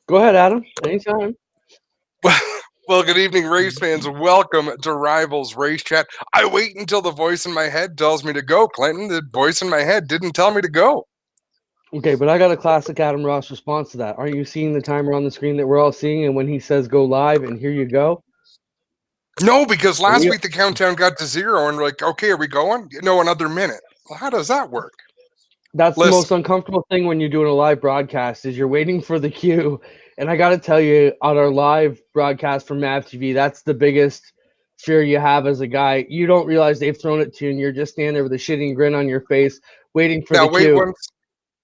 Go ahead, Adam. Anytime. Well, good evening, race fans. Welcome to Rivals Race Chat. I wait until the voice in my head tells me to go, Clinton. The voice in my head didn't tell me to go. Okay, but I got a classic Adam Ross response to that. Aren't you seeing the timer on the screen that we're all seeing? And when he says go live and here you go, No, because are last we? week the countdown got to zero and we're like, okay, are we going? No, another minute. Well, how does that work? That's the Listen, most uncomfortable thing when you're doing a live broadcast is you're waiting for the cue. And I got to tell you, on our live broadcast from Mav TV, that's the biggest fear you have as a guy. You don't realize they've thrown it to you, and you're just standing there with a shitting grin on your face, waiting for now the cue.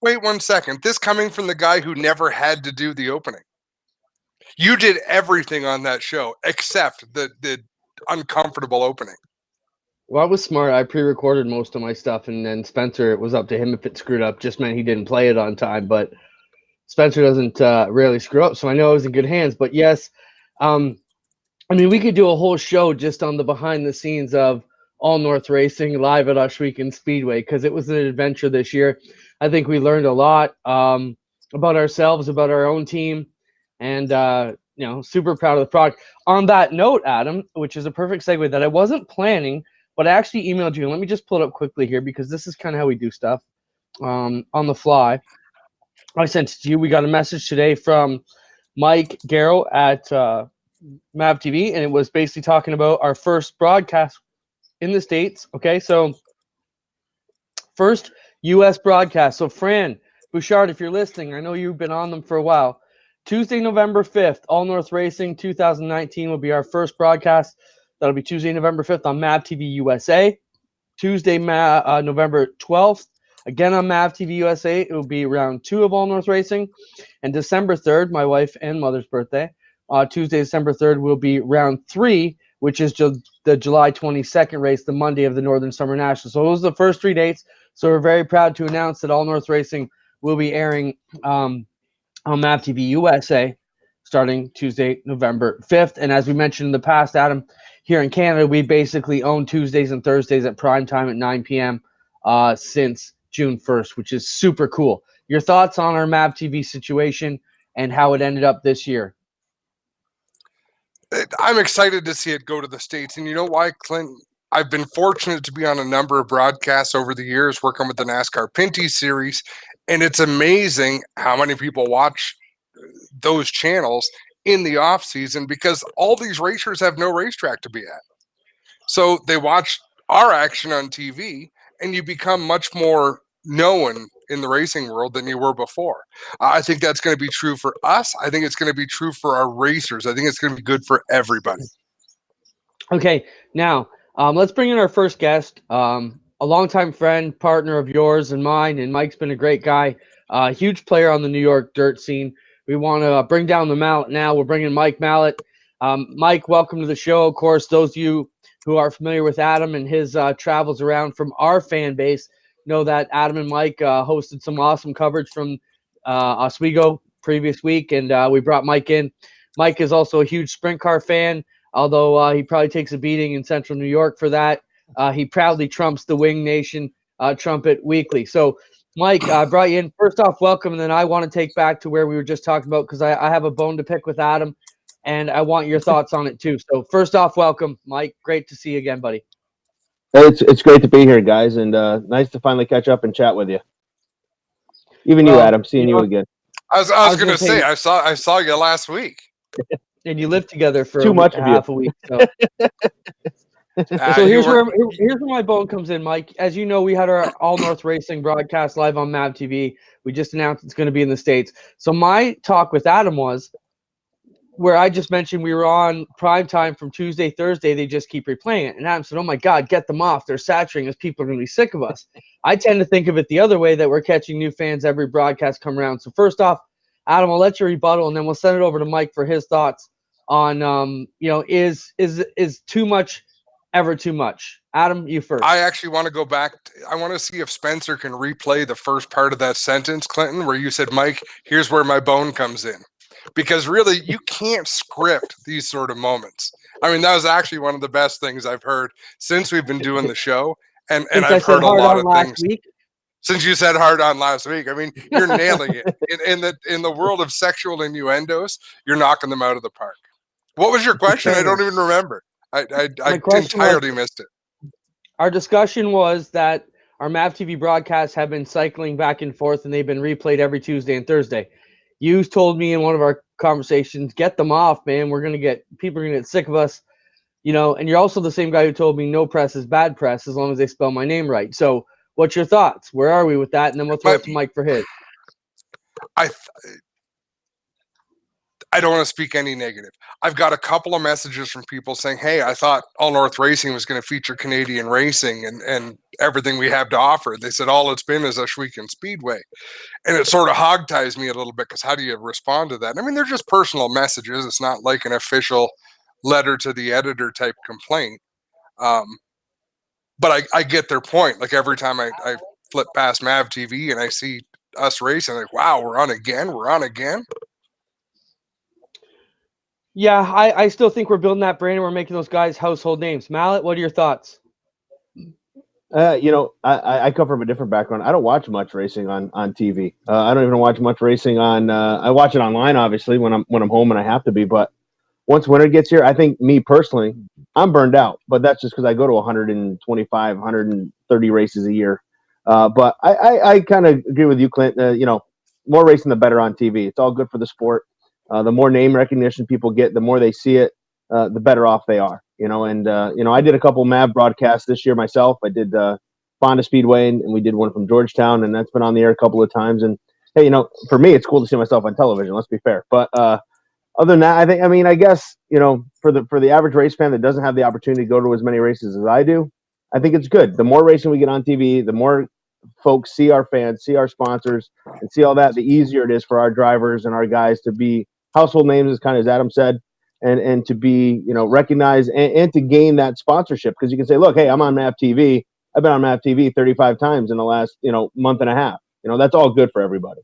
wait 1 second. This coming from the guy who never had to do the opening. You did everything on that show except the uncomfortable opening. Well, I was smart. I pre-recorded most of my stuff, and then Spencer, it was up to him if it screwed up. Just meant he didn't play it on time. But Spencer doesn't rarely screw up, so I know I was in good hands. But yes, um, I mean, we could do a whole show just on the behind the scenes of All North Racing live at Oshweekend Speedway because it was an adventure this year. I think we learned a lot about ourselves, about our own team, and super proud of the product. On that note, Adam, which is a perfect segue that I wasn't planning, but I actually emailed you. Let me just pull it up quickly here because this is kind of how we do stuff on the fly. I sent it to you. We got a message today from Mike Garrow at Mav TV, and it was basically talking about our first broadcast in the States. Okay, so first U.S. broadcast. So, Fran Bouchard, if you're listening, I know you've been on them for a while. Tuesday, November 5th, All North Racing 2019 will be our first broadcast. That'll be Tuesday, November 5th on Mav TV USA. Tuesday, November 12th, again on Mav TV USA. It will be round two of All North Racing. And December 3rd, my wife and mother's birthday, Tuesday, December 3rd, will be round three, which is the July 22nd race, the Monday of the Northern Summer National. So those are the first 3 dates. So we're very proud to announce that All North Racing will be airing on Mav TV USA starting Tuesday, November 5th. And as we mentioned in the past, Adam, here in Canada, we basically own Tuesdays and Thursdays at prime time at 9 p.m. Since June 1st, which is super cool. Your thoughts on our Mav TV situation and how it ended up this year? I'm excited to see it go to the States. And you know why, Clint? I've been fortunate to be on a number of broadcasts over the years working with the NASCAR Pinty series. And it's amazing how many people watch those channels in the off season because all these racers have no racetrack to be at. So they watch our action on TV and you become much more known in the racing world than you were before. I think that's going to be true for us. I think it's going to be true for our racers. I think it's going to be good for everybody. Okay, now let's bring in our first guest, a longtime friend, partner of yours and mine, and Mike's been a great guy, huge player on the New York dirt scene. We want to bring down the mallet now. We're bringing Mike Mallet. Mike, welcome to the show. Of course, those of you who are familiar with Adam and his travels around from our fan base know that Adam and Mike hosted some awesome coverage from Oswego previous week, and we brought Mike in. Mike is also a huge sprint car fan. Although he probably takes a beating in Central New York for that, he proudly trumps the Wing Nation trumpet weekly. So, Mike, I brought you in. First off, welcome, and then I want to take back to where we were just talking about because I have a bone to pick with Adam, and I want your thoughts on it too. So, first off, welcome, Mike. Great to see you again, buddy. Hey, it's great to be here, guys, and nice to finally catch up and chat with you. Even you, Well, Adam, seeing you again. I I was was going going to to say, say I saw you last week. and you lived together for Too much of you. half a week. So, Uh, So you here's were where my bone comes in, Mike. As you know, we had our All North Racing broadcast live on Mav TV. We just announced it's going to be in the States. So my talk with Adam was where I just mentioned we were on prime time from Tuesday, Thursday. They just keep replaying it, and Adam said, "Oh my God, get them off! They're saturating us. People are going to be sick of us." I tend to think of it the other way that we're catching new fans every broadcast come around. So first off, Adam, I'll let you rebuttal, and then we'll send it over to Mike for his thoughts on is too much ever too much? Adam, you I first. actually want to go back. I want to see if Spencer can replay the first part of that sentence, Clinton, where you said, Mike, here's where my bone comes in. Because really, you can't script these sort of moments. I mean, that was actually one of the best things I've heard since we've been doing the show. And Since I I've said heard a hard lot on of last things. week. Since you said hard on last week, I mean, you're nailing it. In the world of sexual innuendos, you're knocking them out of the park. What was your question? I don't even remember. I entirely missed it. Our discussion was that our MAV TV broadcasts have been cycling back and forth, and they've been replayed every Tuesday and Thursday. You told me in one of our conversations, get them off, man. People are gonna get sick of us, And you're also the same guy who told me no press is bad press as long as they spell my name right. So, what's your thoughts? Where are we with that? And then we'll throw it to Mike for his. I don't want to speak any negative. I've got a couple of messages from people saying, hey, I thought All North Racing was going to feature Canadian racing and everything we have to offer. They said all it's been is Ashweekend Speedway. And it sort of hogties me a little bit because how do you respond to that? I mean, they're just personal messages. It's not like an official letter to the editor type complaint. But I get their point. Like every time I flip past MAV TV and I see us racing, like, wow, we're on again. Yeah, I still think we're building that brand and we're making those guys household names. Mallet, what are your thoughts? I come from a different background. I don't watch much racing on TV. I don't even watch much racing on. I watch it online, obviously, when I'm home and I have to be. But once winter gets here, I think me personally, I'm burned out. But that's just because I go to 125, 130 races a year. But I kind of agree with you, Clint. More racing, the better on TV. It's all good for the sport. The more name recognition people get, the more they see it, the better off they are. I did a couple MAV broadcasts this year myself. I did Fonda Speedway, and we did one from Georgetown, and that's been on the air a couple of times. And hey, for me, it's cool to see myself on television. Let's be fair. But other than that, I guess for the average race fan that doesn't have the opportunity to go to as many races as I do, I think it's good. The more racing we get on TV, the more folks see our fans, see our sponsors, and see all that, the easier it is for our drivers and our guys to be household names, as kind of as Adam said, and to be recognized and to gain that sponsorship, because you can say, look, hey, I'm on MAV TV. I've been on MAV TV 35 times in the last month and a half. That's all good for everybody.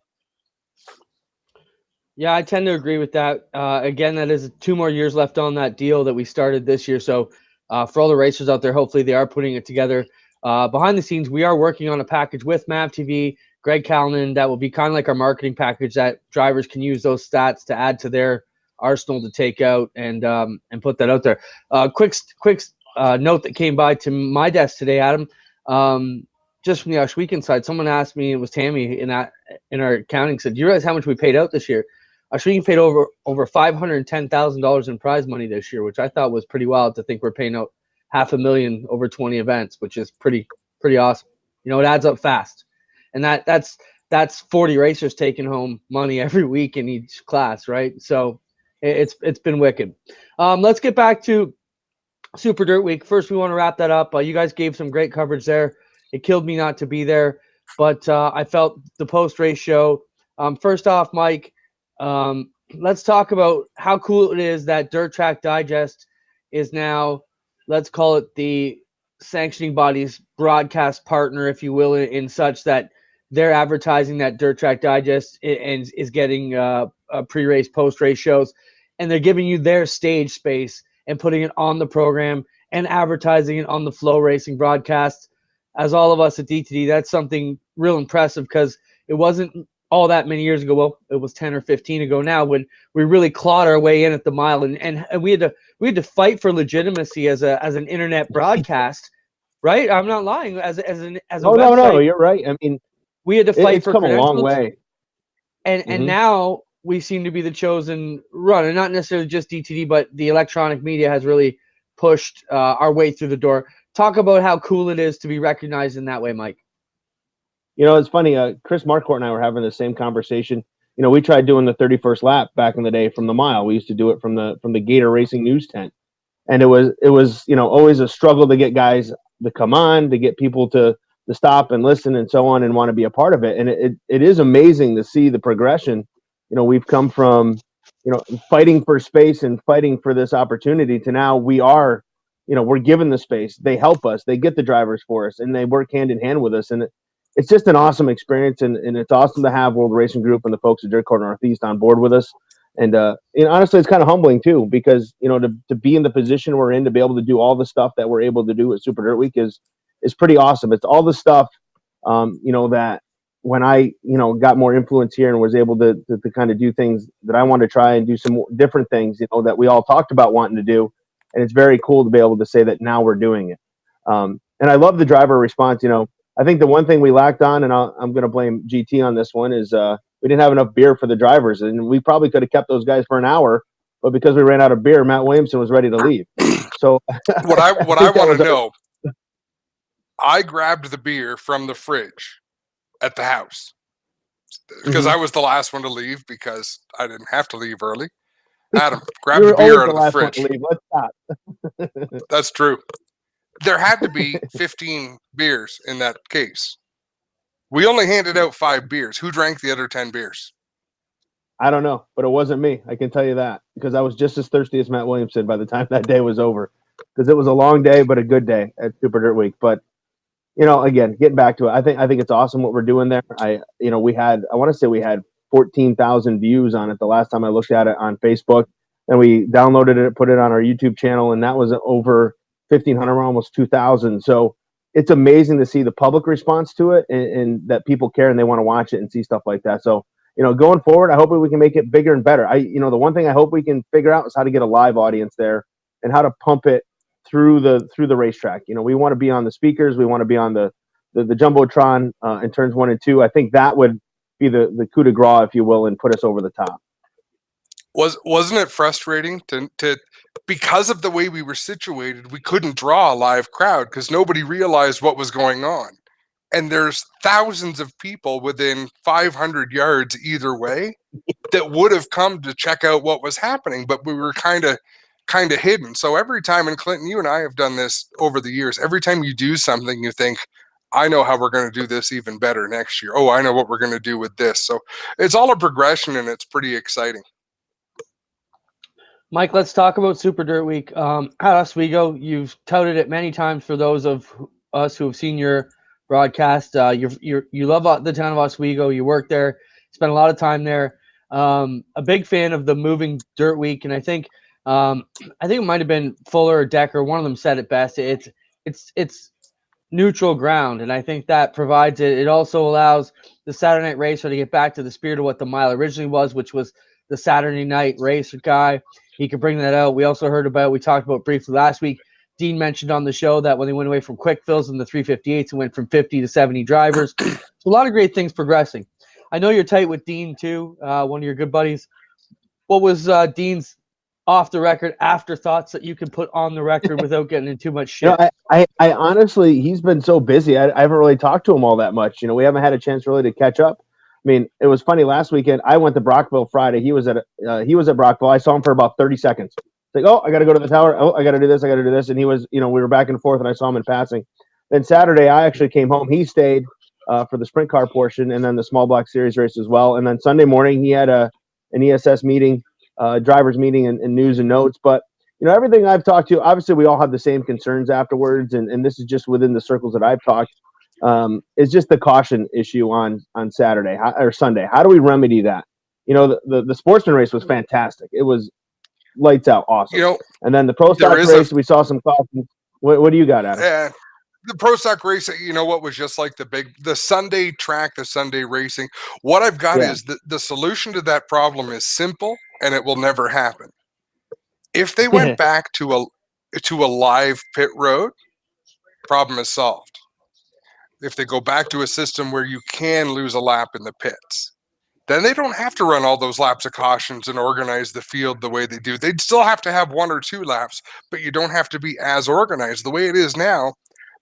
Yeah, I tend to agree with that. Again, that is 2 more years left on that deal that we started this year. So for all the racers out there, hopefully they are putting it together. Behind the scenes, we are working on a package with MAV TV, Greg Callanan, that will be kind of like our marketing package that drivers can use those stats to add to their arsenal to take out and put that out there. Quick note that came by to my desk today, Adam, just from the Ashweekend side. Someone asked me, it was Tammy in our accounting, said, do you realize how much we paid out this year? Ashweekend paid over $510,000 in prize money this year, which I thought was pretty wild to think we're paying out $500,000 over 20 events, which is pretty awesome. It adds up fast. And that's 40 racers taking home money every week in each class, right? So it's been wicked. Let's get back to Super Dirt Week. First, we want to wrap that up. You guys gave some great coverage there. It killed me not to be there, but I felt the post-race show. First off, Mike, let's talk about how cool it is that Dirt Track Digest is now, let's call it the sanctioning body's broadcast partner, if you will, in such that they're advertising that Dirt Track Digest and is getting pre-race, post-race shows, and they're giving you their stage space and putting it on the program and advertising it on the Flow Racing broadcast. As all of us at DTD, that's something real impressive, because it wasn't all that many years ago. Well, it was 10 or 15 ago now, when we really clawed our way in at the mile, and we had to fight for legitimacy as an internet broadcast, right? I'm not lying. As a website, no, you're right. I mean, we had to fight it's for come credentials. a long way. And now we seem to be the chosen run, and not necessarily just DTD, but the electronic media has really pushed our way through the door. Talk about how cool it is to be recognized in that way, Mike. It's funny. Chris Marquardt and I were having the same conversation. We tried doing the 31st lap back in the day from the mile. We used to do it from the Gator Racing news tent, and it was always a struggle to get guys to come on, to get people to stop and listen and so on and want to be a part of it. And it is amazing to see the progression. We've come from fighting for space and fighting for this opportunity to now we are, we're given the space. They help us. They get the drivers for us, and they work hand in hand with us. And it's just an awesome experience, and it's awesome to have World Racing Group and the folks at Dirt Court Northeast on board with us. And honestly, it's kind of humbling too, because to be in the position we're in, to be able to do all the stuff that we're able to do at Super Dirt Week is pretty awesome. It's all the stuff that when I, got more influence here and was able to kind of do things that I wanted to try and do some more different things, that we all talked about wanting to do. And it's very cool to be able to say that now we're doing it. And I love the driver response. I think the one thing we lacked on, and I'm going to blame GT on this one, is we didn't have enough beer for the drivers. And we probably could have kept those guys for an hour, but because we ran out of beer, Matt Williamson was ready to leave. So what I want to know, I grabbed the beer from the fridge at the house because I was the last one to leave because I didn't have to leave early. Adam, grab the beer out of the fridge. Let's stop. That's true. There had to be 15 beers in that case. We only handed out 5 beers. Who drank the other 10 beers? I don't know, but it wasn't me. I can tell you that because I was just as thirsty as Matt Williamson by the time that day was over because it was a long day, but a good day at Super Dirt Week. But, again, getting back to it, I think it's awesome what we're doing there. I want to say we had 14,000 views on it the last time I looked at it on Facebook, and we downloaded it, put it on our YouTube channel, and that was over 1,500, almost 2,000. So it's amazing to see the public response to it and that people care and they want to watch it and see stuff like that. So, going forward, I hope we can make it bigger and better. The one thing I hope we can figure out is how to get a live audience there and how to pump it through the racetrack. We want to be on the speakers. We want to be on the Jumbotron in turns 1 and 2. I think that would be the coup de grace, if you will, and put us over the top. Wasn't it frustrating to because of the way we were situated, we couldn't draw a live crowd because nobody realized what was going on. And there's thousands of people within 500 yards either way that would have come to check out what was happening, but we were kind of hidden. So every time, and Clinton, you and I have done this over the years, every time you do something, you think, I know how we're going to do this even better next year. Oh, I know what we're going to do with this. So it's all a progression, and it's pretty exciting. Mike, let's talk about Super Dirt Week. At Oswego, you've touted it many times for those of us who have seen your broadcast. You love the town of Oswego. You work there, spend a lot of time there. A big fan of the moving Dirt Week, and I think it might have been Fuller or Decker. One of them said it best. It's neutral ground, and I think that provides it. It also allows the Saturday night racer to get back to the spirit of what the mile originally was, which was the Saturday night racer guy. He could bring that out. We also we talked about briefly last week. Dean mentioned on the show that when they went away from quick fills in the 358s, it went from 50 to 70 drivers. So a lot of great things progressing. I know you're tight with Dean too, one of your good buddies. What was Dean's off the record afterthoughts that you can put on the record without getting in too much shit? I honestly, he's been so busy. I haven't really talked to him all that much. We haven't had a chance really to catch up. I mean, it was funny last weekend. I went to Brockville Friday. He was at Brockville. I saw him for about 30 seconds. It's like, oh, I got to go to the tower. Oh, I got to do this. I got to do this. And he was, we were back and forth, and I saw him in passing. Then Saturday, I actually came home. He stayed for the sprint car portion and then the small block series race as well. And then Sunday morning, he had an ESS meeting, drivers meeting, and news and notes. But everything I've talked to, obviously, we all have the same concerns afterwards, and this is just within the circles that I've talked. Is just the caution issue on Saturday or Sunday. How do we remedy that? The sportsman race was fantastic. It was lights out, awesome. And then the pro stock race, we saw some cautions. What do you got, Adam? The pro stock race, what was just like the Sunday track, the Sunday racing. What I've got is the solution to that problem is simple, and it will never happen. If they went back to a live pit road, problem is solved. If they go back to a system where you can lose a lap in the pits, then they don't have to run all those laps of cautions and organize the field the way they do. They'd still have to have 1 or 2 laps, but you don't have to be as organized. The way it is now,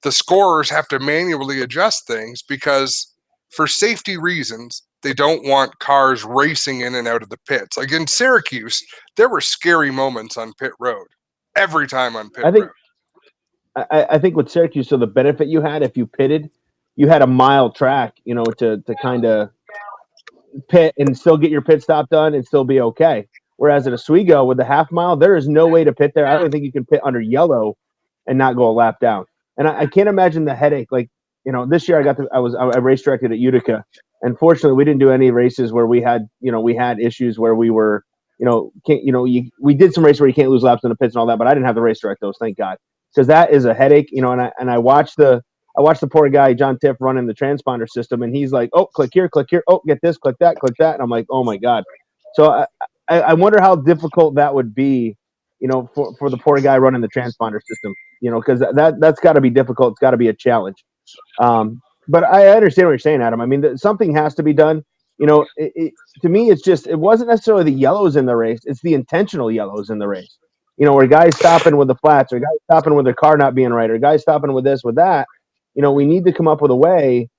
the scorers have to manually adjust things because for safety reasons, they don't want cars racing in and out of the pits. Like in Syracuse, there were scary moments on pit road every time on pit road. I think with Syracuse, so the benefit you had if you pitted, you had a mile track, to kind of pit and still get your pit stop done and still be okay. Whereas at Oswego with the half mile, there is no way to pit there. I don't think you can pit under yellow and not go a lap down. And I can't imagine the headache. Like, this year I race directed at Utica, and fortunately we didn't do any races where we had issues where we were, we did some races where you can't lose laps in the pits and all that, but I didn't have to race direct those, thank God, because that is a headache. And I watched I watched the poor guy John Tiff running the transponder system, and he's like, "Oh, click here, oh, get this, click that," and I'm like, "Oh my god!" So I wonder how difficult that would be, for the poor guy running the transponder system, because that's got to be difficult. It's got to be a challenge. But I understand what you're saying, Adam. I mean, something has to be done. To me, it wasn't necessarily the yellows in the race; it's the intentional yellows in the race. Where guys stopping with the flats, or guys stopping with their car not being right, or guys stopping with this, with that. We need to come up with a way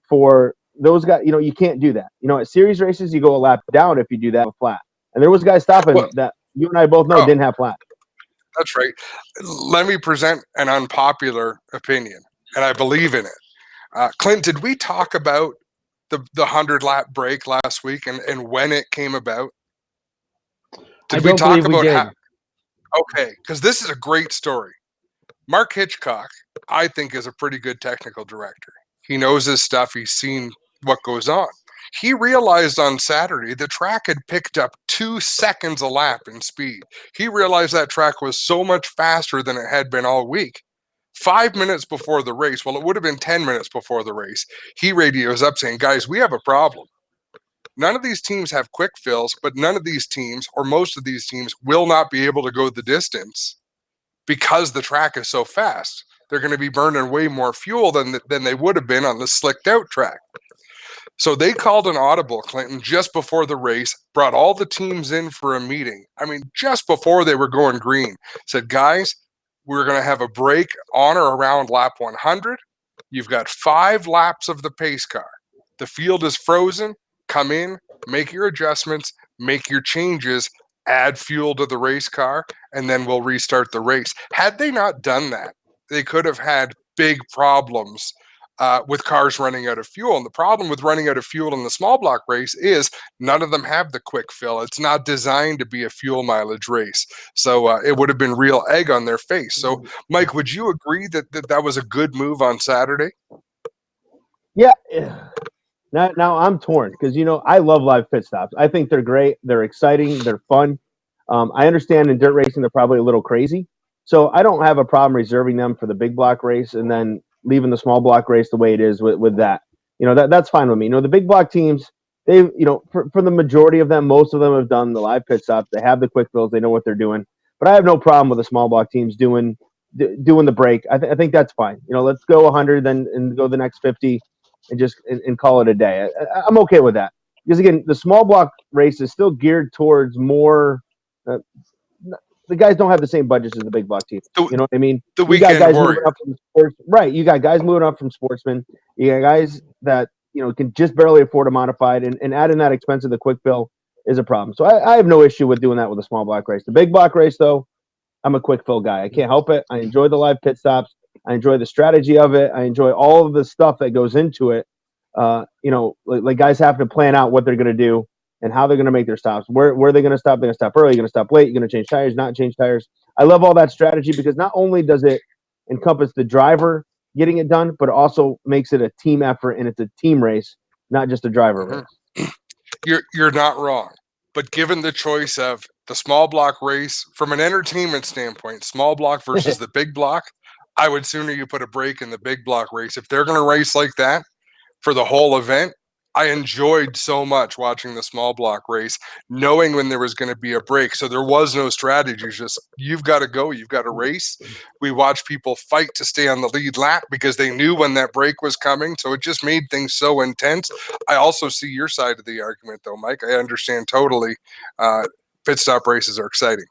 for those guys. You can't do that. At series races, you go a lap down if you do that with flat. And there was guys stopping that you and I both know didn't have flat. That's right. Let me present an unpopular opinion, and I believe in it. Clint, did we talk about the 100-lap break last week and when it came about? Did we talk about how? Okay, because this is a great story. Mark Hitchcock, I think, is a pretty good technical director. He knows his stuff. He's seen what goes on. He realized on Saturday the track had picked up 2 seconds a lap in speed. He realized that track was so much faster than it had been all week. 5 minutes before the race, well, it would have been 10 minutes before the race, he radios up saying, "Guys, we have a problem. None of these teams have quick fills, but none of these teams, or most of these teams, will not be able to go the distance because the track is so fast. They're going to be burning way more fuel than they would have been on the slicked out track." So they called an audible, Clinton, just before the race, brought all the teams in for a meeting. I mean, just before they were going green, said, "Guys, we're going to have a break on or around lap 100. You've got 5 laps of the pace car. The field is frozen. Come in, make your adjustments, make your changes, add fuel to the race car, and then we'll restart the race." Had they not done that, they could have had big problems with cars running out of fuel. And the problem with running out of fuel in the small block race is none of them have the quick fill. It's not designed to be a fuel mileage race. So it would have been real egg on their face. So, Mike, would you agree that was a good move on Saturday? Yeah. Now I'm torn because, I love live pit stops. I think they're great. They're exciting. They're fun. I understand in dirt racing, they're probably a little crazy. So I don't have a problem reserving them for the big block race and then leaving the small block race the way it is with that. That's fine with me. The big block teams, they've, for the majority of them, most of them have done the live pit stops. They have the quick fills. They know what they're doing. But I have no problem with the small block teams doing the break. I think that's fine. Let's go 100 then and go the next 50 and just and call it a day. I'm okay with that. Because, again, the small block race is still geared towards more the guys don't have the same budgets as the big block teams. You know what I mean? The you got guys warrior. moving up from sports, right? You got guys moving up from sportsmen. You got guys that can just barely afford a modified, and adding that expense of the quick fill is a problem. So I have no issue with doing that with a small block race. The big block race, though, I'm a quick fill guy. I can't help it. I enjoy the live pit stops. I enjoy the strategy of it. I enjoy all of the stuff that goes into it. Like guys have to plan out what they're going to do and how they're going to make their stops. Where are they going to stop? They're going to stop early. You're going to stop late. You're going to change tires, not change tires. I love all that strategy because not only does it encompass the driver getting it done, but also makes it a team effort and it's a team race, not just a driver race. You're not wrong. But given the choice of the small block race, from an entertainment standpoint, small block versus the big block, I would sooner you put a break in the big block race. If they're going to race like that for the whole event, I enjoyed so much watching the small block race, knowing when there was going to be a break. So there was no strategy. Just, you've got to go. You've got to race. We watched people fight to stay on the lead lap because they knew when that break was coming. So it just made things so intense. I also see your side of the argument, though, Mike. I understand totally. Pit stop races are exciting.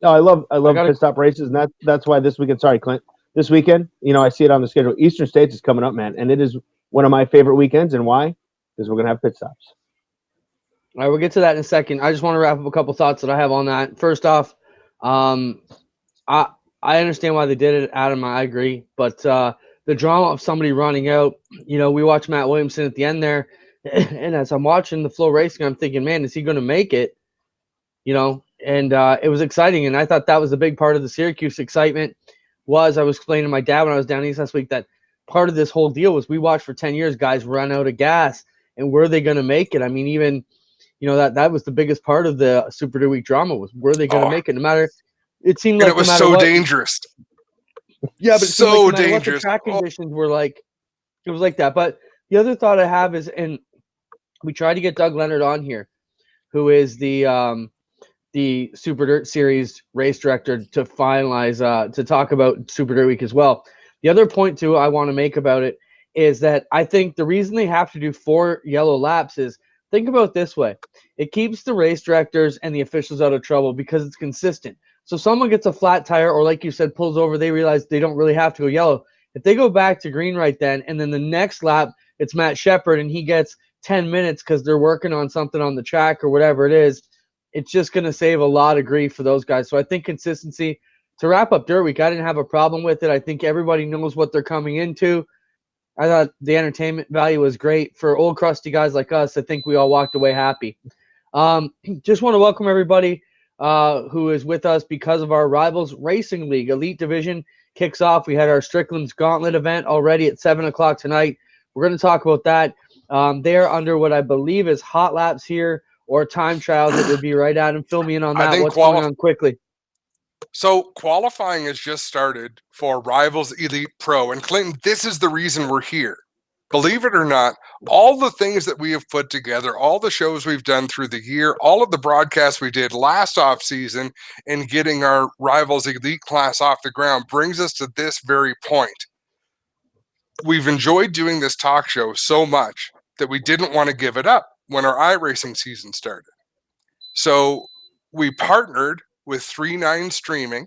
No, I love pit stop races, and that's why this weekend. Sorry, Clint. This weekend, I see it on the schedule. Eastern States is coming up, man, and it is one of my favorite weekends. And why? Because we're going to have pit stops. All right, we'll get to that in a second. I just want to wrap up a couple thoughts that I have on that. First off, I understand why they did it, Adam. I agree. But the drama of somebody running out, we watched Matt Williamson at the end there. And as I'm watching the flow racing, I'm thinking, man, is he going to make it? And it was exciting. And I thought that was the big part of the Syracuse excitement I was explaining to my dad when I was down east last week that part of this whole deal was we watched for 10 years guys run out of gas. And were they going to make it? I mean, even, that was the biggest part of the Super Duty Week drama was were they going to make it? No matter, it seemed like it was no matter so what, dangerous. Yeah, but it seemed like So no matter what the dangerous. track Oh, conditions were like, it was like that. But the other thought I have is, and we tried to get Doug Leonard on here, who is the Super Dirt Series race director, to finalize to talk about Super Dirt Week as well. The other point too I want to make about it is that I think the reason they have to do 4 yellow laps is, think about it this way. It keeps the race directors and the officials out of trouble because it's consistent. So someone gets a flat tire, or like you said, pulls over, they realize they don't really have to go yellow. If they go back to green right then, and then the next lap it's Matt Shepard and he gets 10 minutes because they're working on something on the track or whatever it is, it's just going to save a lot of grief for those guys. So I think consistency, to wrap up Dirt Week, I didn't have a problem with it. I think everybody knows what they're coming into. I thought the entertainment value was great. For old crusty guys like us, I think we all walked away happy. Just want to welcome everybody who is with us because of our Rivalz Racing League Elite Division kicks off. We had our Strickland's Gauntlet event already at 7 o'clock tonight. We're going to talk about that. They're under what I believe is hot laps here, or time trials. It would be right at him. Fill me in on I that. think What's going on quickly? So qualifying has just started for Rivalz Elite Pro. And Clinton, this is the reason we're here. Believe it or not, all the things that we have put together, all the shows we've done through the year, all of the broadcasts we did last off season in getting our Rivalz Elite class off the ground brings us to this very point. We've enjoyed doing this talk show so much that we didn't want to give it up when our iRacing season started. So we partnered with 3-9 Streaming,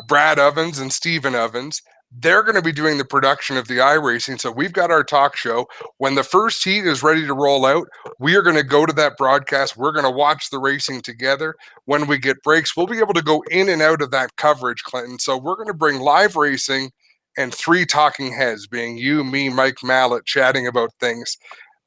Brad Ovens and Steven Ovens. They're going to be doing the production of the iRacing. So we've got our talk show. When the first heat is ready to roll out, we are going to go to that broadcast. We're going to watch the racing together. When we get breaks, we'll be able to go in and out of that coverage, Clinton. So we're going to bring live racing and 3 talking heads, being you, me, Mike Mallet, chatting about things.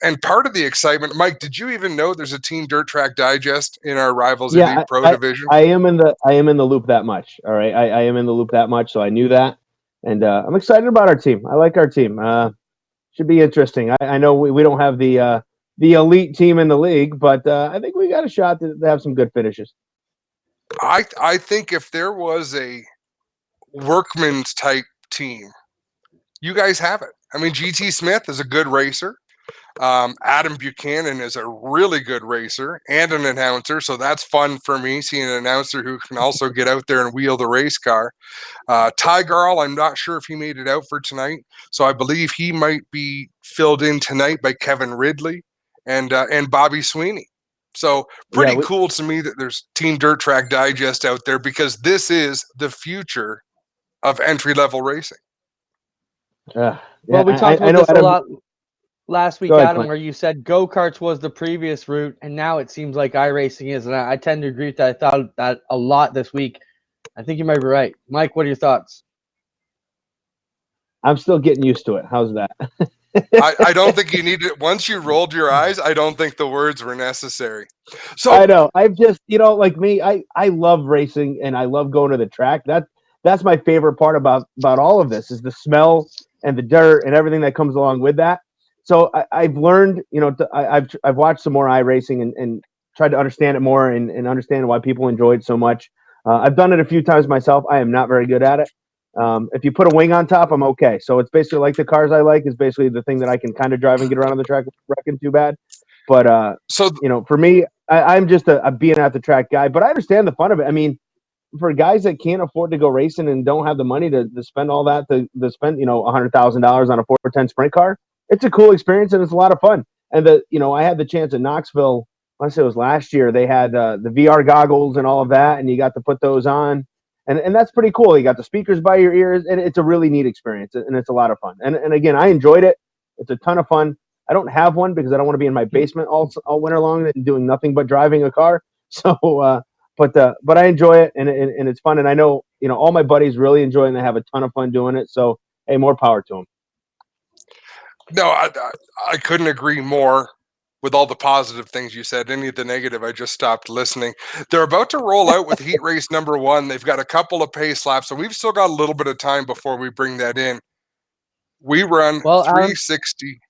And part of the excitement, Mike, did you even know there's a Team Dirt Track Digest in our Rivalz Elite Pro division? I am in the loop that much. All right, I am in the loop that much, so I knew that, and I'm excited about our team. I like our team. Should be interesting. I know we don't have the elite team in the league, but I think we got a shot to have some good finishes. I think if there was a workman's type team, you guys have it. I mean, GT Smith is a good racer. Adam Buchanan is a really good racer and an announcer, so that's fun for me, seeing an announcer who can also get out there and wheel the race car. Ty Garl, I'm not sure if he made it out for tonight, so I believe he might be filled in tonight by Kevin Ridley and Bobby Sweeney. So pretty cool to me that there's Team Dirt Track Digest out there, because this is the future of entry-level racing. Well, we talked about this a lot last week, Adam, where you said go-karts was the previous route, and now it seems like iRacing is. And I tend to agree with that. I thought that a lot this week. I think you might be right. Mike, what are your thoughts? I'm still getting used to it. How's that? I don't think you need it. Once you rolled your eyes, I don't think the words were necessary. So I know. I've just, like me, I love racing and I love going to the track. That's my favorite part about all of this, is the smell and the dirt and everything that comes along with that. So I've learned, I've watched some more iRacing and tried to understand it more and understand why people enjoy it so much. I've done it a few times myself. I am not very good at it. If you put a wing on top, I'm okay. So it's basically like the cars I like is basically the thing that I can kind of drive and get around on the track wrecking too bad. But for me, I'm just a being at the track guy. But I understand the fun of it. I mean, for guys that can't afford to go racing and don't have the money to spend all that to spend $100,000 on a 410 sprint car, it's a cool experience and it's a lot of fun. And I had the chance at Knoxville. I want to say it was last year. They had the VR goggles and all of that, and you got to put those on. And that's pretty cool. You got the speakers by your ears, and it's a really neat experience, and it's a lot of fun. And again, I enjoyed it. It's a ton of fun. I don't have one because I don't want to be in my basement all winter long and doing nothing but driving a car. So, but I enjoy it, and it's fun. And I know all my buddies really enjoy it, and they have a ton of fun doing it. So, hey, more power to them. No, I couldn't agree more. With all the positive things you said, any of the negative, I just stopped listening. They're about to roll out with heat race number 1. They've got a couple of pace laps, so we've still got a little bit of time before we bring that in. We run 360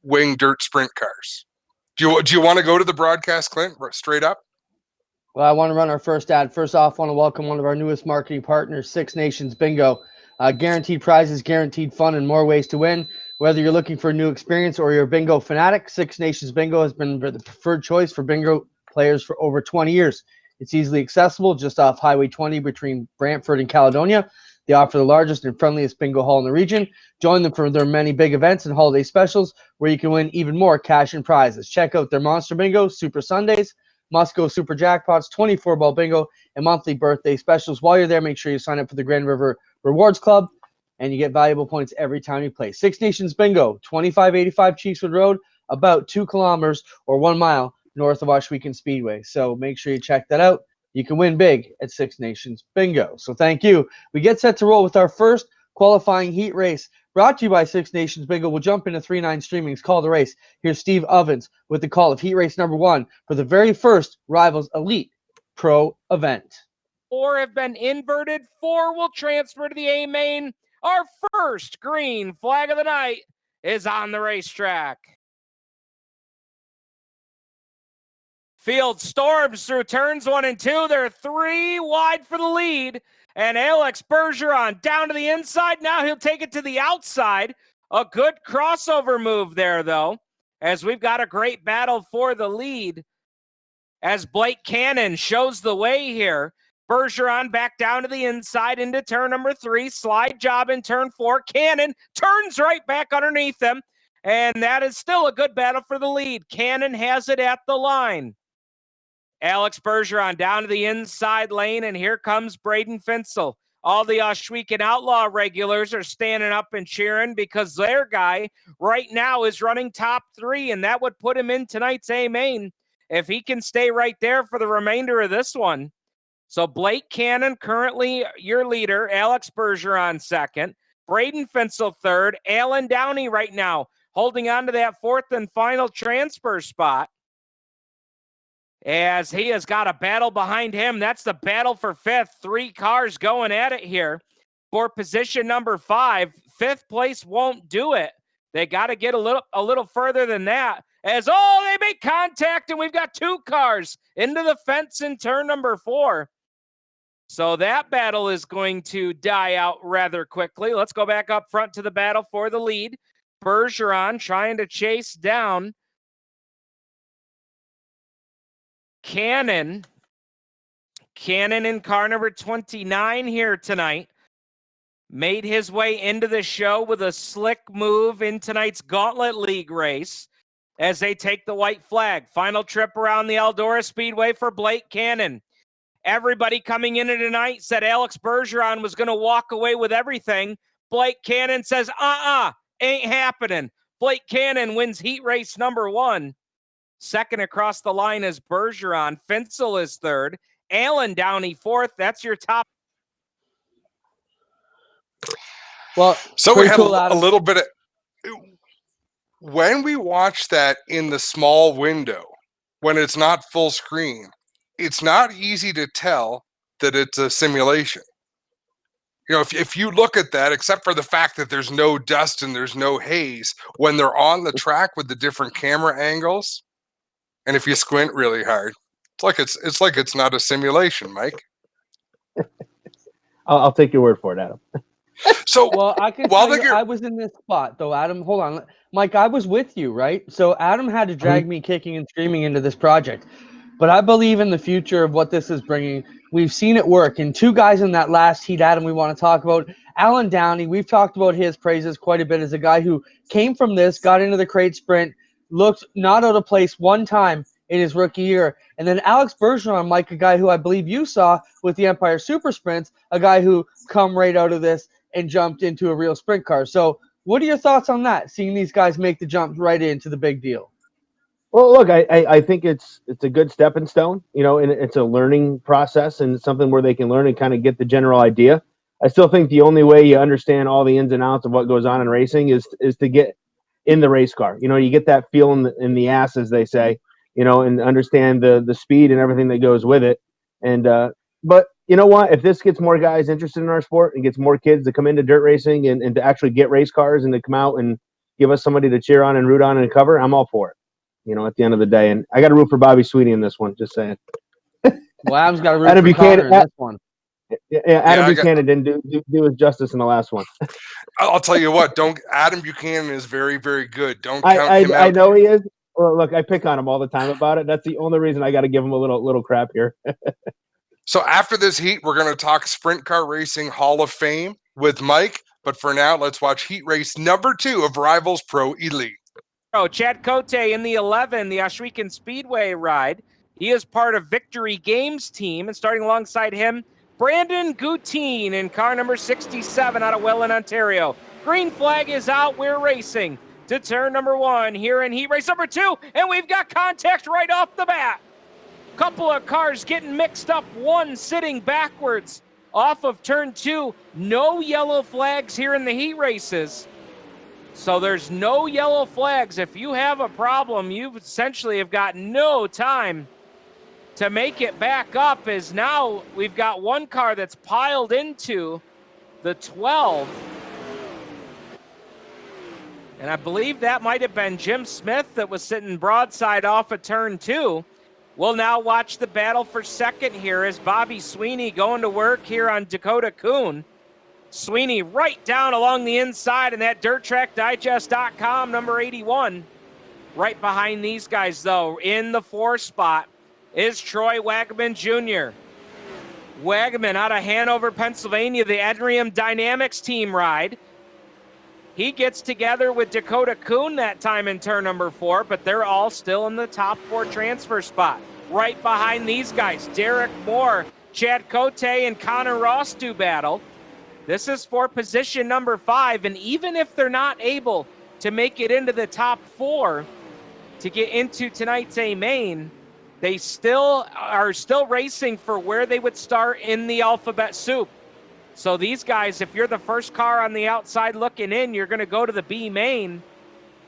wing dirt sprint cars. Do you want to go to the broadcast, Clint, straight up? Well, I want to run our first ad. First off, I want to welcome one of our newest marketing partners, Six Nations Bingo. Guaranteed prizes, guaranteed fun, and more ways to win. Whether you're looking for a new experience or you're a bingo fanatic, Six Nations Bingo has been the preferred choice for bingo players for over 20 years. It's easily accessible just off Highway 20 between Brantford and Caledonia. They offer the largest and friendliest bingo hall in the region. Join them for their many big events and holiday specials where you can win even more cash and prizes. Check out their Monster Bingo, Super Sundays, Musco Super Jackpots, 24-ball bingo, and monthly birthday specials. While you're there, make sure you sign up for the Grand River Rewards Club, and you get valuable points every time you play. Six Nations Bingo, 2585 Chiefswood Road, about 2 kilometers or 1 mile north of Oshweekon Speedway. So make sure you check that out. You can win big at Six Nations Bingo. So thank you. We get set to roll with our first qualifying heat race, brought to you by Six Nations Bingo. We'll jump into 3-9 Streaming's Call the Race. Here's Steve Ovens with the call of heat race number 1 for the very first Rivalz Elite Pro event. 4 have been inverted. 4 will transfer to the A main. Our first green flag of the night is on the racetrack. Field storms through turns 1 and 2. They're 3 wide for the lead. And Alex Bergeron down to the inside. Now he'll take it to the outside. A good crossover move there, though, as we've got a great battle for the lead. As Blake Cannon shows the way here. Bergeron back down to the inside into turn number 3. Slide job in turn 4. Cannon turns right back underneath him. And that is still a good battle for the lead. Cannon has it at the line. Alex Bergeron down to the inside lane, and here comes Braden Finsel. All the Oshweekon Outlaw regulars are standing up and cheering because their guy right now is running top 3, and that would put him in tonight's A main if he can stay right there for the remainder of this one. So Blake Cannon, currently your leader. Alex Bergeron second. Braden Finsel third. Alan Downey right now holding on to that 4th and final transfer spot, as he has got a battle behind him. That's the battle for 5th. 3 cars going at it here for position number 5. 5th place won't do it. They got to get a little further than that. As they make contact, and we've got 2 cars into the fence in turn number 4. So that battle is going to die out rather quickly. Let's go back up front to the battle for the lead. Bergeron trying to chase down Cannon. Cannon in car number 29 here tonight. Made his way into the show with a slick move in tonight's Gauntlet League race as they take the white flag. Final trip around the Eldora Speedway for Blake Cannon. Everybody coming in tonight said Alex Bergeron was going to walk away with everything. Blake Cannon says, ain't happening. Blake Cannon wins heat race number 1. Second across the line is Bergeron. Finsel is third. Alan Downey 4th. That's your top. Well, So we had cool, a little bit of, when we watch that in the small window, when it's not full screen, it's not easy to tell that it's a simulation. You know, if you look at that, except for the fact that there's no dust and there's no haze, when they're on the track with the different camera angles, and if you squint really hard, it's like it's not a simulation, Mike. I'll take your word for it, Adam. So well, I can tell you, I was in this spot though, Adam. Hold on, Mike. I was with you, right? So Adam had to drag me kicking and screaming into this project, but I believe in the future of what this is bringing. We've seen it work. And 2 guys in that last heat, Adam, we want to talk about. Alan Downey, we've talked about his praises quite a bit as a guy who came from this, got into the crate sprint, looked not out of place one time in his rookie year. And then Alex Bergeron, Mike, a guy who I believe you saw with the Empire Super Sprints, a guy who come right out of this and jumped into a real sprint car. So what are your thoughts on that, seeing these guys make the jump right into the big deal? Well, look, I think it's a good stepping stone, you know, and it's a learning process and it's something where they can learn and kind of get the general idea. I still think the only way you understand all the ins and outs of what goes on in racing is to get in the race car. You know, you get that feel in the ass, as they say, you know, and understand the speed and everything that goes with it. And but you know what? If this gets more guys interested in our sport and gets more kids to come into dirt racing and to actually get race cars and to come out and give us somebody to cheer on and root on and cover, I'm all for it. You know, at the end of the day, and I got to root for Bobby Sweeney in this one. Just saying. Well, Adam's got to root for Connor in this one. Yeah, Adam Yeah, Buchanan didn't do his justice in the last one. I'll tell you what. Adam Buchanan is very, very good. Don't count him I out. know he is. Well, look, I pick on him all the time about it. That's the only reason I got to give him a little crap here. So after this heat, we're going to talk Sprint Car Racing Hall of Fame with Mike. But for now, let's watch heat race number 2 of Rivalz Pro Elite. Chad Cote in the 11, the Ohsweken Speedway ride. He is part of Victory Games team, and starting alongside him, Brandon Gutine in car number 67 out of Welland, Ontario. Green flag is out. We're racing to turn number 1 here in heat race number 2, and we've got contact right off the bat. Couple of cars getting mixed up, one sitting backwards off of turn 2. No yellow flags here in the heat races. So there's no yellow flags. If you have a problem, you essentially have got no time to make it back up, as now we've got one car that's piled into the 12. And I believe that might have been Jim Smith that was sitting broadside off of turn 2. We'll now watch the battle for second here as Bobby Sweeney going to work here on Dakota Kuhn. Sweeney right down along the inside in that DirtTrackDigest.com number 81. Right behind these guys, though, in the 4 spot is Troy Wagaman Jr. Wagaman out of Hanover, Pennsylvania, the Edrium Dynamics team ride. He gets together with Dakota Kuhn that time in turn number 4, but they're all still in the top 4 transfer spot. Right behind these guys, Derek Moore, Chad Cote, and Connor Ross do battle. This is for position number 5, and even if they're not able to make it into the top 4 to get into tonight's A main, they are still racing for where they would start in the alphabet soup. So these guys, if you're the first car on the outside looking in, you're going to go to the B main,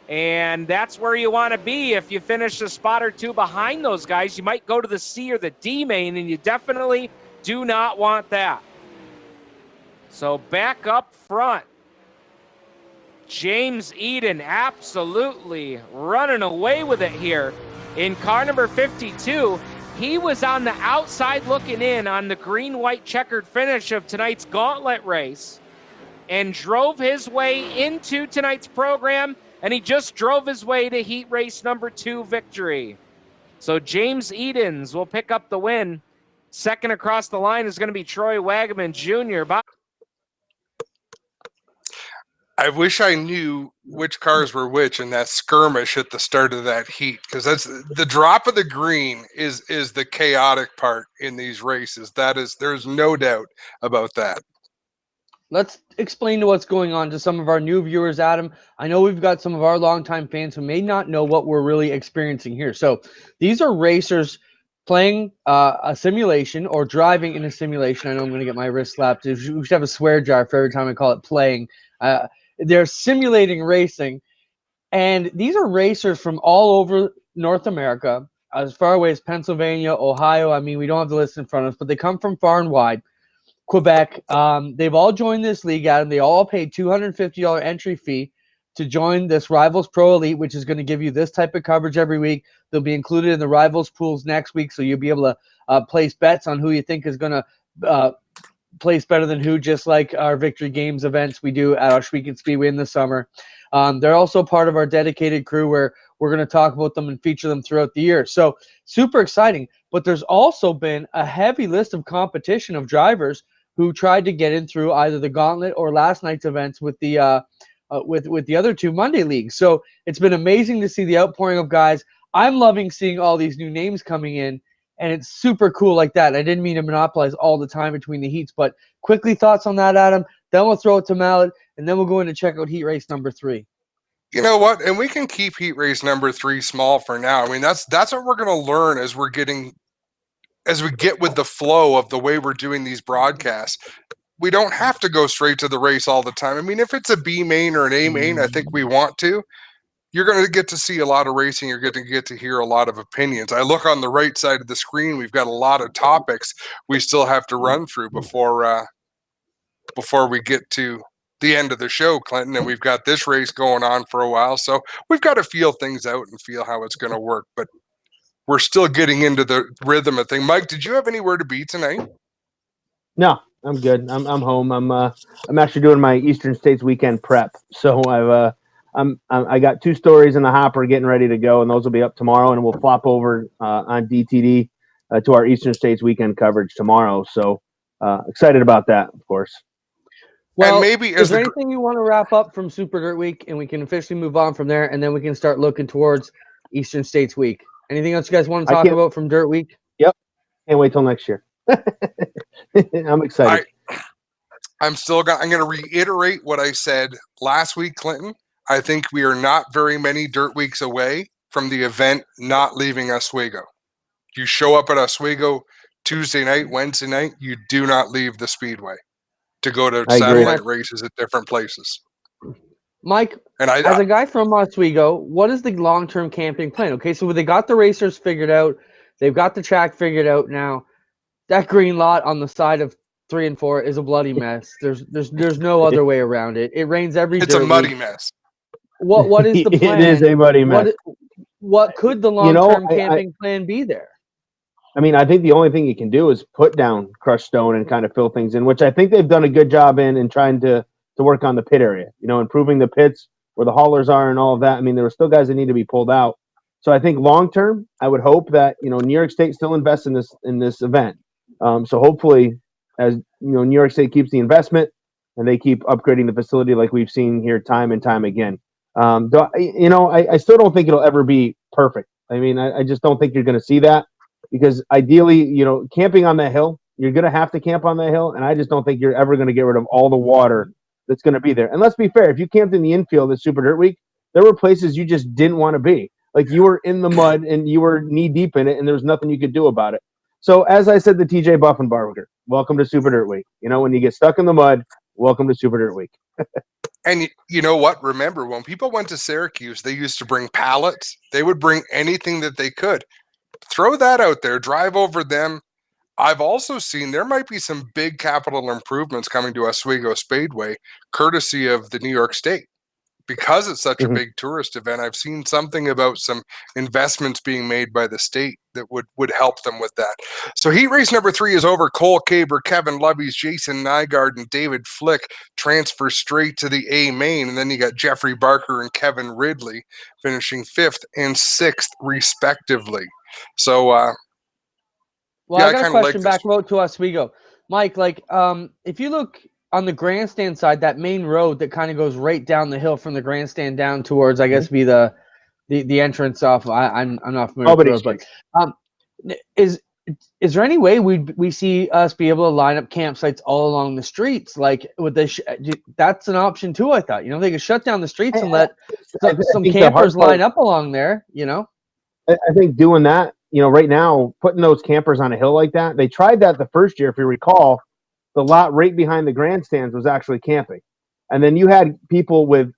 and that's where you want to be. If you finish a spot or 2 behind those guys, you might go to the C or the D main, and you definitely do not want that. So back up front, James Eden absolutely running away with it here. In car number 52, he was on the outside looking in on the green-white checkered finish of tonight's gauntlet race and drove his way into tonight's program, and he just drove his way to heat race number 2 victory. So James Edens will pick up the win. Second across the line is going to be Troy Wagaman Jr. I wish I knew which cars were which in that skirmish at the start of that heat, because that's the drop of the green is the chaotic part in these races. There's no doubt about that. Let's explain to what's going on to some of our new viewers, Adam. I know we've got some of our longtime fans who may not know what we're really experiencing here. So these are racers playing a simulation or driving in a simulation. I know I'm going to get my wrist slapped. We should have a swear jar for every time I call it playing. They're simulating racing, and these are racers from all over North America, as far away as Pennsylvania, Ohio. I mean, we don't have the list in front of us, but they come from far and wide. Quebec. They've all joined this league, Adam. They all paid $250 entry fee to join this Rivalz Pro Elite, which is going to give you this type of coverage every week. They'll be included in the Rivalz pools next week, so you'll be able to place bets on who you think is going to place better than who, just like our Victory Games events we do at Ohsweken Speedway in the summer. They're also part of our dedicated crew where we're going to talk about them and feature them throughout the year. So super exciting. But there's also been a heavy list of competition of drivers who tried to get in through either the Gauntlet or last night's events with the with the other 2 Monday leagues. So it's been amazing to see the outpouring of guys. I'm loving seeing all these new names coming in, and it's super cool like that. I didn't mean to monopolize all the time between the heats, but quickly thoughts on that, Adam. Then we'll throw it to Mallet, and then we'll go in and check out heat race number 3. You know what? And we can keep heat race number 3 small for now. I mean, that's what we're going to learn as we get with the flow of the way we're doing these broadcasts. We don't have to go straight to the race all the time. I mean, if it's a B main or an A main, I think we want to. You're going to get to see a lot of racing. You're going to get to hear a lot of opinions. I look on the right side of the screen. We've got a lot of topics we still have to run through before we get to the end of the show, Clinton. And we've got this race going on for a while. So we've got to feel things out and feel how it's going to work. But we're still getting into the rhythm of thing. Mike, did you have anywhere to be tonight? No, I'm good. I'm home. I'm actually doing my Eastern States weekend prep. So I got 2 stories in the hopper getting ready to go, and those will be up tomorrow, and we'll flop over on DTD to our Eastern States weekend coverage tomorrow. So excited about that, of course. Well, and maybe is there anything you want to wrap up from Super Dirt Week, and we can officially move on from there, and then we can start looking towards Eastern States Week? Anything else you guys want to talk about from Dirt Week? Yep. Can't wait till next year. I'm excited. I'm going to reiterate what I said last week, Clinton. I think we are not very many Dirt Weeks away from the event not leaving Oswego. You show up at Oswego Tuesday night, Wednesday night, you do not leave the Speedway to go to satellite races at different places. Mike, as a guy from Oswego, what is the long-term camping plan? Okay, so they got the racers figured out. They've got the track figured out now. That green lot on the side of 3 and 4 is a bloody mess. There's no other way around it. It rains every It's dirt a muddy week. mess. What is the plan? It is a muddy mess. What could the long-term camping plan be there? I mean, I think the only thing you can do is put down crushed stone and kind of fill things in, which I think they've done a good job in trying to work on the pit area, improving the pits where the haulers are and all of that. I mean, there were still guys that need to be pulled out. So I think long term, I would hope that, New York State still invests in this event. So hopefully, as New York State keeps the investment and they keep upgrading the facility like we've seen here time and time again. I still don't think it'll ever be perfect. I mean, I just don't think you're going to see that. Because ideally, camping on that hill, you're going to have to camp on that hill. And I just don't think you're ever going to get rid of all the water that's going to be there. And let's be fair, if you camped in the infield at Super Dirt Week, there were places you just didn't want to be. Like you were in the mud and you were knee deep in it and there was nothing you could do about it. So as I said to TJ Buffenbarger, welcome to Super Dirt Week. When you get stuck in the mud, welcome to Super Dirt Week. And you know what? Remember, when people went to Syracuse, they used to bring pallets. They would bring anything that they could. Throw that out there, drive over them. I've also seen there might be some big capital improvements coming to Oswego Speedway, courtesy of the New York State. Because it's such a big tourist event, I've seen something about some investments being made by the state that would help them with that. So heat race number 3 is over. Cole Caber, Kevin Lovey's, Jason Nygaard, and David Flick transfer straight to the A main. And then you got Jeffrey Barker and Kevin Ridley finishing 5th and 6th, respectively. So, I got a question back out to Oswego. Mike, if you look on the grandstand side, that main road that kind of goes right down the hill from the grandstand down towards, I guess, be the entrance off. I'm not familiar with the road, but is there any way we see us be able to line up campsites all along the streets? Like with that's an option too. I thought they could shut down the streets and let some campers line up along there. I think doing that. Right now, putting those campers on a hill like that, they tried that the first year, if you recall. The lot right behind the grandstands was actually camping. And then you had people with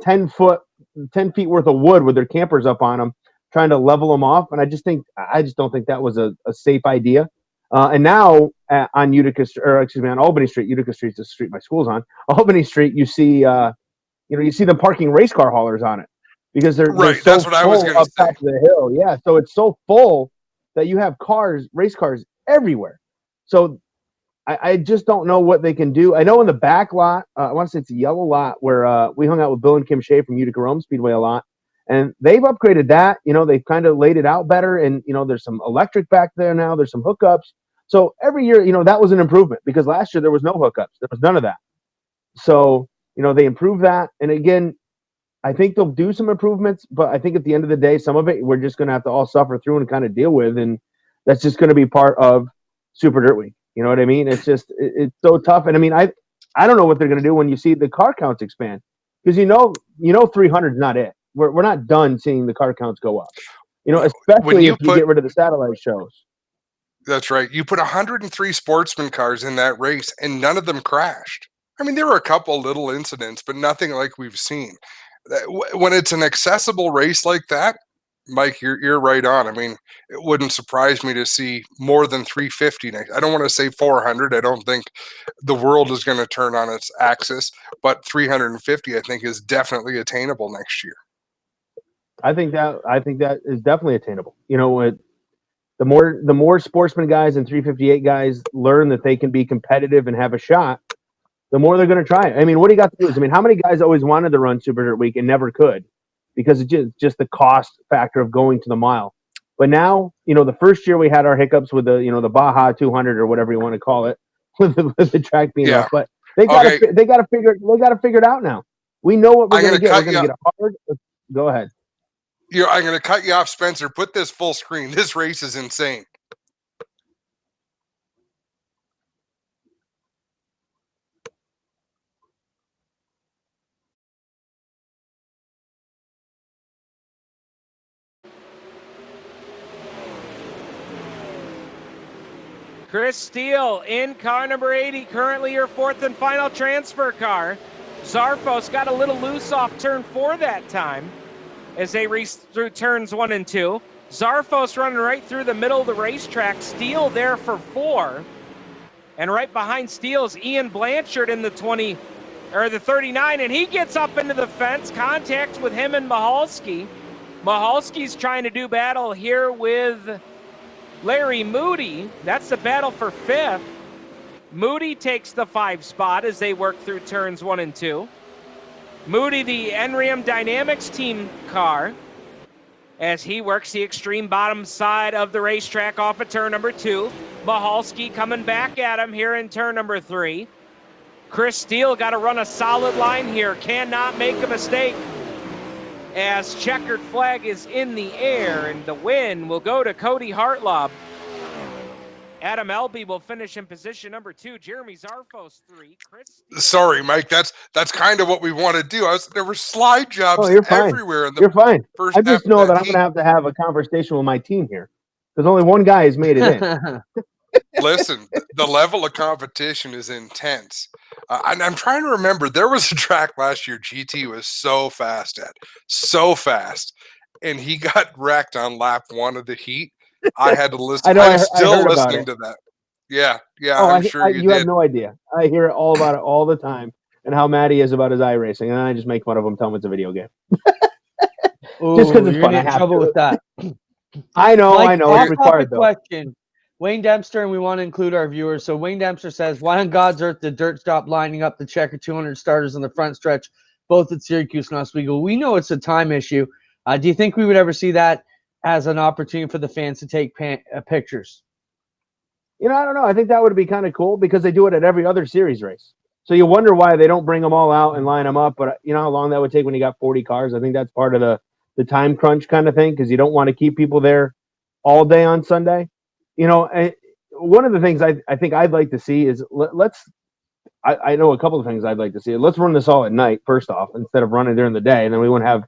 10 feet worth of wood with their campers up on them, trying to level them off. And I just don't think that was a safe idea. And now on Albany Street, Utica Street's the street my school's on. Albany Street, you see them parking race car haulers on it because they're so that's what I was going to say. Top of the hill. Yeah, so it's so full that you have race cars everywhere. So I just don't know what they can do. I know in the back lot, I want to say it's a yellow lot where we hung out with Bill and Kim Shea from Utica Rome Speedway a lot, and they've upgraded that. They've kind of laid it out better, and there's some electric back there now. There's some hookups. So every year, that was an improvement because last year there was no hookups. There was none of that. So they improved that, and again, I think they'll do some improvements, but I think at the end of the day, some of it we're just going to have to all suffer through and kind of deal with, and that's just going to be part of Super Dirt Week. You know what I mean? It's just it's so tough, and I mean I don't know what they're going to do when you see the car counts expand because 300 is not it. We're not done seeing the car counts go up. Especially if you get rid of the satellite shows. That's right. You put 103 sportsman cars in that race, and none of them crashed. I mean, there were a couple little incidents, but nothing like we've seen. When it's an accessible race like that, Mike, you're right on. I mean, it wouldn't surprise me to see more than 350 next. I don't want to say 400. I don't think the world is going to turn on its axis, but 350, I think, is definitely attainable next year. I think that is definitely attainable. The more sportsman guys and 358 guys learn that they can be competitive and have a shot, the more they're going to try it. I mean, what do you got to lose? I mean, how many guys always wanted to run Super Dirt Week and never could because it's just the cost factor of going to the mile. But now, the first year we had our hiccups with the Baja 200 or whatever you want to call it, with the track being rough. But they got to figure it out now. We know what we're going to get. We're going to get a hard. Go ahead. I'm going to cut you off, Spencer. Put this full screen. This race is insane. Chris Steele in car number 80, currently your fourth and final transfer car. Zarfos got a little loose off turn 4 that time as they race through turns 1 and 2. Zarfos running right through the middle of the racetrack. Steele there for 4. And right behind Steele is Ian Blanchard in the 39, and he gets up into the fence. Contact with him and Mahalski. Mahalski's trying to do battle here with Larry Moody. That's the battle for 5th. Moody takes the 5 spot as they work through turns 1 and 2. Moody, the Enrium Dynamics team car, as he works the extreme bottom side of the racetrack off of turn number 2. Mahalski coming back at him here in turn number 3. Chris Steele got to run a solid line here. Cannot make a mistake as checkered flag is in the air, and the win will go to Cody Hartlaub. Adam Elby will finish in position number 2. Jeremy Zarfos 3. Sorry, Mike. That's kind of what we want to do. There were slide jobs everywhere. You're fine. I just know that I'm going to have a conversation with my team here because only one guy has made it in. Listen, the level of competition is intense. And I'm trying to remember, there was a track last year GT was so fast, and he got wrecked on lap 1 of the heat. I had to listen. I'm still listening to that. Yeah. I'm sure you have no idea. I hear all about it all the time and how mad he is about his iRacing, and I just make fun of him, tell him it's a video game. Just because it's fun. I have trouble with that. I know. It's required though. Question. Wayne Dempster, and we want to include our viewers. So Wayne Dempster says, why on God's earth did Dirt stop lining up the Checker 200 starters on the front stretch, both at Syracuse and Oswego? We know it's a time issue. Do you think we would ever see that as an opportunity for the fans to take pictures? I don't know. I think that would be kind of cool because they do it at every other series race. So you wonder why they don't bring them all out and line them up. But you know how long that would take when you got 40 cars? I think that's part of the time crunch kind of thing because you don't want to keep people there all day on Sunday. One of the things I think I'd like to see is I know a couple of things I'd like to see. Let's run this all at night, first off, instead of running during the day. And then we wouldn't have,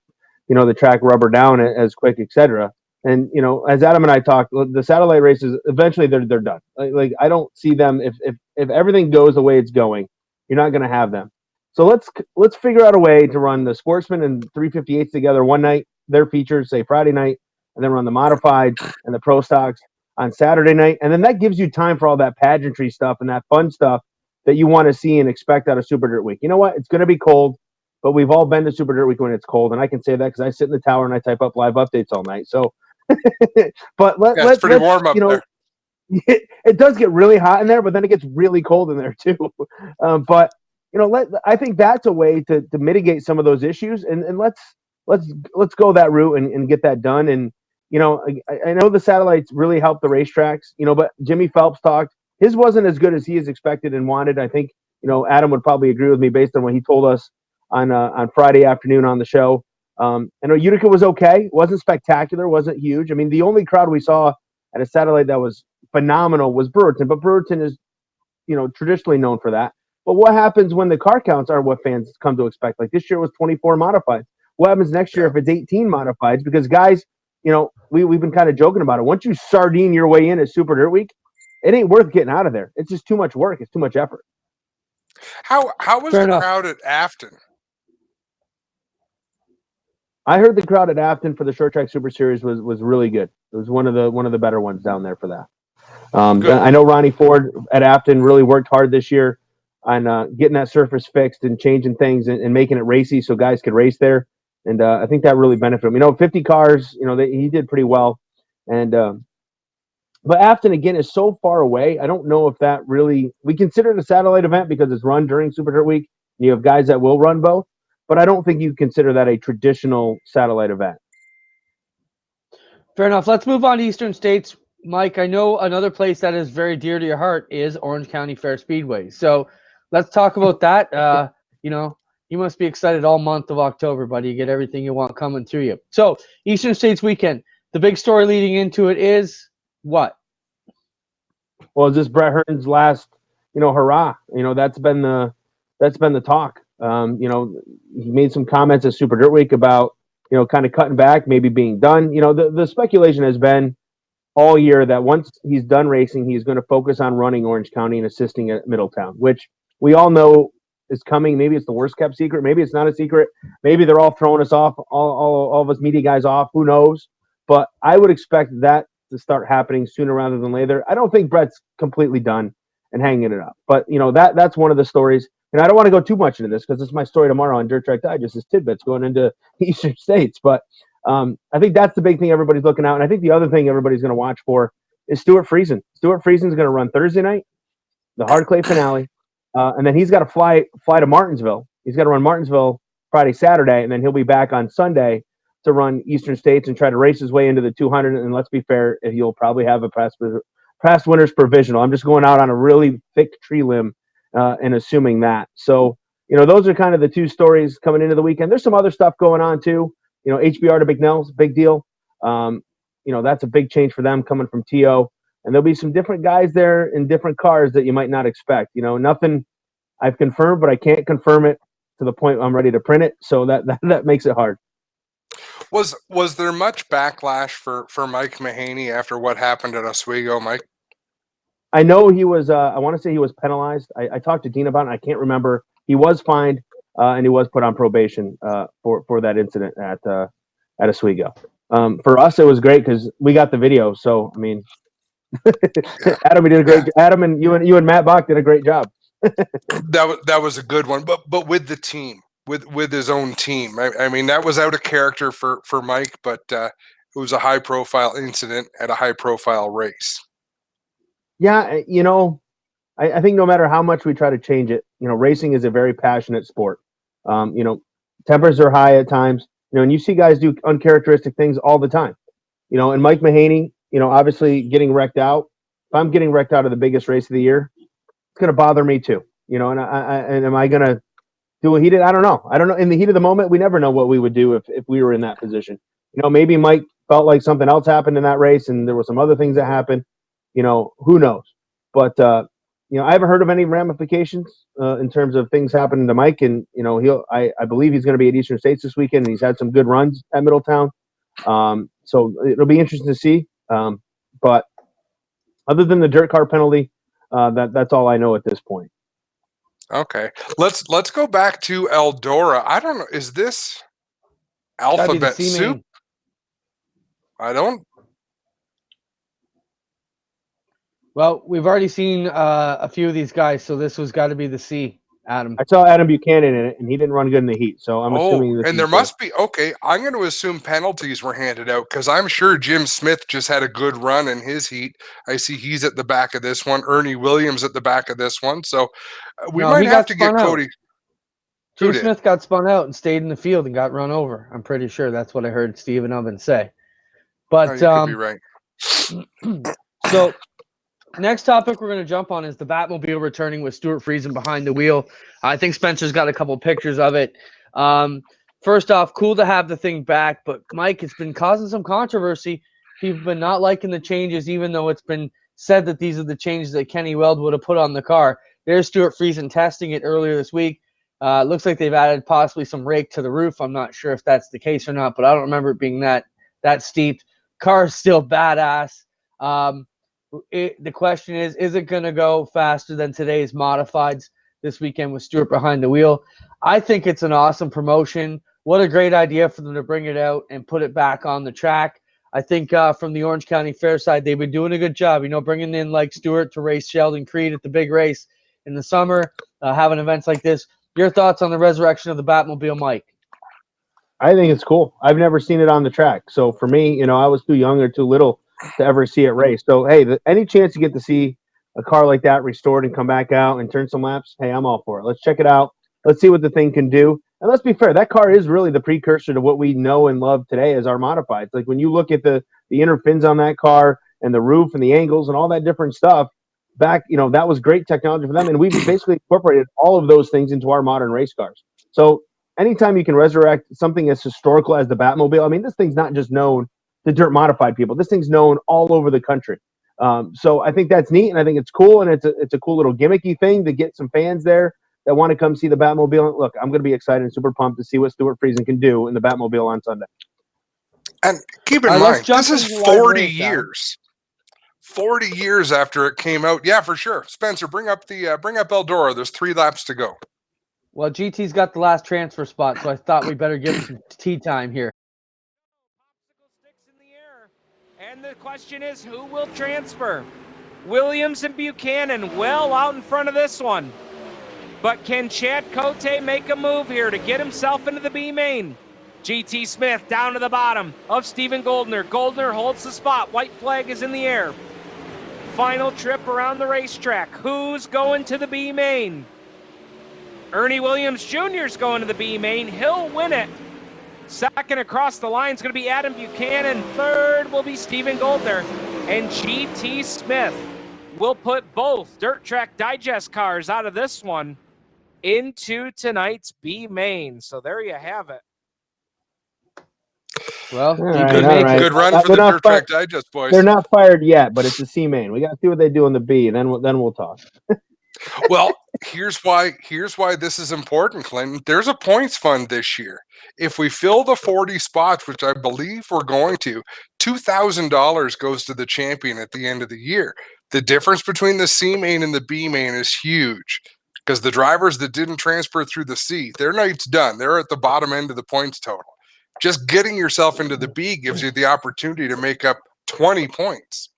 the track rubber down as quick, etc. And, as Adam and I talked, the satellite races, eventually they're done. Like I don't see them, if everything goes the way it's going, you're not going to have them. So let's figure out a way to run the Sportsman and 358s together one night, their features, say Friday night, and then run the Modified and the Pro Stocks on Saturday night. And then that gives you time for all that pageantry stuff and that fun stuff that you want to see and expect out of Super Dirt Week. You know what? It's going to be cold, but we've all been to Super Dirt Week when it's cold. And I can say that because I sit in the tower and I type up live updates all night. So, but it's pretty warm up there. It does get really hot in there, but then it gets really cold in there too. But I think that's a way to mitigate some of those issues. And let's go that route and get that done. And, I know the satellites really help the racetracks, but Jimmy Phelps talked. His wasn't as good as he is expected and wanted. I think, Adam would probably agree with me based on what he told us on Friday afternoon on the show. I know Utica was okay. It wasn't spectacular. Wasn't huge. I mean, the only crowd we saw at a satellite that was phenomenal was Brewerton, but Brewerton is, traditionally known for that. But what happens when the car counts are what fans come to expect? Like this year was 24 modifieds. What happens next year if it's 18 modifieds? Because guys, we've been kind of joking about it. Once you sardine your way in at Super Dirt Week, it ain't worth getting out of there. It's just too much work. It's too much effort. How was the crowd at Afton? I heard the crowd at Afton for the Short Track Super Series was really good. It was one of the better ones down there for that. I know Ronnie Ford at Afton really worked hard this year on getting that surface fixed and changing things and making it racy so guys could race there. And I think that really benefited him. 50 cars, he did pretty well. And But Afton, again, is so far away. I don't know if that really – we consider it a satellite event because it's run during Super Dirt Week. You have guys that will run both. But I don't think you consider that a traditional satellite event. Fair enough. Let's move on to Eastern States. Mike, I know another place that is very dear to your heart is Orange County Fair Speedway. So let's talk about that. You must be excited all month of October, buddy. You get everything you want coming to you. So Eastern States weekend, the big story leading into it is what? Well, is this Brett Hearn's last, hurrah? That's been the talk. He made some comments at Super Dirt Week about, kind of cutting back, maybe being done. The speculation has been all year that once he's done racing, he's going to focus on running Orange County and assisting at Middletown, which we all know is coming. Maybe it's the worst kept secret. Maybe it's not a secret. Maybe they're all throwing us off, all of us media guys off. Who knows? But I would expect that to start happening sooner rather than later. I don't think Brett's completely done and hanging it up. But, that's one of the stories. And I don't want to go too much into this because it's my story tomorrow on Dirt Track Digest is tidbits going into Eastern States. But I think that's the big thing everybody's looking out. And I think the other thing everybody's going to watch for is Stuart Friesen. Stuart Friesen's going to run Thursday night, the hard clay finale. And then he's got to fly to Martinsville. He's got to run Martinsville Friday, Saturday, and then he'll be back on Sunday to run Eastern States and try to race his way into the 200. And let's be fair, he'll probably have a past winner's provisional. I'm just going out on a really thick tree limb and assuming that. So, those are kind of the two stories coming into the weekend. There's some other stuff going on too. HBR to Bignell's, big deal. That's a big change for them coming from TO. And there'll be some different guys there in different cars that you might not expect. Nothing I've confirmed, but I can't confirm it to the point I'm ready to print it. So that makes it hard. Was there much backlash for Mike Mahaney after what happened at Oswego, Mike? I know he was. I want to say he was penalized. I talked to Dean about it. I can't remember. He was fined and he was put on probation for that incident at Oswego. For us, it was great because we got the video. So I mean, Adam, did a great. Adam and you and Matt Bach did a great job. That was a good one, but with the team, with his own team. I mean, that was out of character for Mike, but it was a high profile incident at a high profile race. Yeah, I think no matter how much we try to change it, racing is a very passionate sport. Tempers are high at times, and you see guys do uncharacteristic things all the time. And Mike Mahaney, obviously getting wrecked out. If I'm getting wrecked out of the biggest race of the year, it's going to bother me too. And am I going to do what he did? I don't know. In the heat of the moment, we never know what we would do if we were in that position. Maybe Mike felt like something else happened in that race and there were some other things that happened. Who knows? But, I haven't heard of any ramifications in terms of things happening to Mike. And, I believe he's going to be at Eastern States this weekend. And he's had some good runs at Middletown. So it'll be interesting to see. But other than the dirt car penalty, that's all I know at this point. Okay. Let's go back to Eldora. I don't know. Is this alphabet soup? I don't. Well, we've already seen a few of these guys, so this was got to be the C, Adam. I saw Adam Buchanan in it, and he didn't run good in the heat, so I'm assuming this and there must be, okay, I'm going to assume penalties were handed out, because I'm sure Jim Smith just had a good run in his heat. I see he's at the back of this one. Ernie Williams at the back of this one, so we might have to get Cody. Jim Smith got spun out and stayed in the field and got run over. I'm pretty sure that's what I heard Stephen Ovens say. But you could be right. So next topic we're going to jump on is the Batmobile returning with Stuart Friesen behind the wheel. I think Spencer's got a couple pictures of it. First off, cool to have the thing back, but Mike, it's been causing some controversy. People have been not liking the changes, even though it's been said that these are the changes that Kenny Weld would have put on the car. There's Stuart Friesen testing it earlier this week. Looks like they've added possibly some rake to the roof. I'm not sure if that's the case or not, but I don't remember it being that steep. Car's still badass. The question is it going to go faster than today's modifieds this weekend with Stuart behind the wheel? I think it's an awesome promotion. What a great idea for them to bring it out and put it back on the track. I think from the Orange County Fair side, they've been doing a good job, bringing in like Stuart to race Sheldon Creed at the big race in the summer, having events like this. Your thoughts on the resurrection of the Batmobile, Mike? I think it's cool. I've never seen it on the track. So for me, I was too young or too little to ever see it race. So, hey, any chance you get to see a car like that restored and come back out and turn some laps, hey, I'm all for it. Let's check it out. Let's see what the thing can do. And let's be fair, that car is really the precursor to what we know and love today as our modifieds. Like when you look at the inner fins on that car and the roof and the angles and all that different stuff, back, that was great technology for them. And we've basically incorporated all of those things into our modern race cars. So anytime you can resurrect something as historical as the Batmobile, I mean, this thing's not just known to dirt modified people. This thing's known all over the country. So I think that's neat, and I think it's cool, and it's a cool little gimmicky thing to get some fans there that want to come see the Batmobile. Look, I'm going to be excited and super pumped to see what Stuart Friesen can do in the Batmobile on Sunday. And keep in mind, this is 40 years. 40 years after it came out. Yeah, for sure. Spencer, bring up Eldora. There's 3 laps to go. Well, GT's got the last transfer spot, so I thought we better give him some tea time here. Popsicle sticks in the air. And the question is, who will transfer? Williams and Buchanan well out in front of this one. But can Chad Cote make a move here to get himself into the B main? GT Smith down to the bottom of Stephen Goldner. Goldner holds the spot. White flag is in the air. Final trip around the racetrack. Who's going to the B main? Ernie Williams Jr. is going to the B main. He'll win it. Second across the line is going to be Adam Buchanan. Third will be Stephen Goldner. And GT Smith will put both Dirt Track Digest cars out of this one into tonight's B main. So there you have it. Well, good run for the Dirt Track Digest boys. They're not fired yet, but it's the C main. We got to see what they do in the B, and then we'll talk. Well, here's why this is important, Clinton. There's a points fund this year. If we fill the 40 spots, which I believe we're going to, $2,000 goes to the champion at the end of the year. The difference between the C main and the B main is huge because the drivers that didn't transfer through the C, their night's done. They're at the bottom end of the points total. Just getting yourself into the B gives you the opportunity to make up 20 points.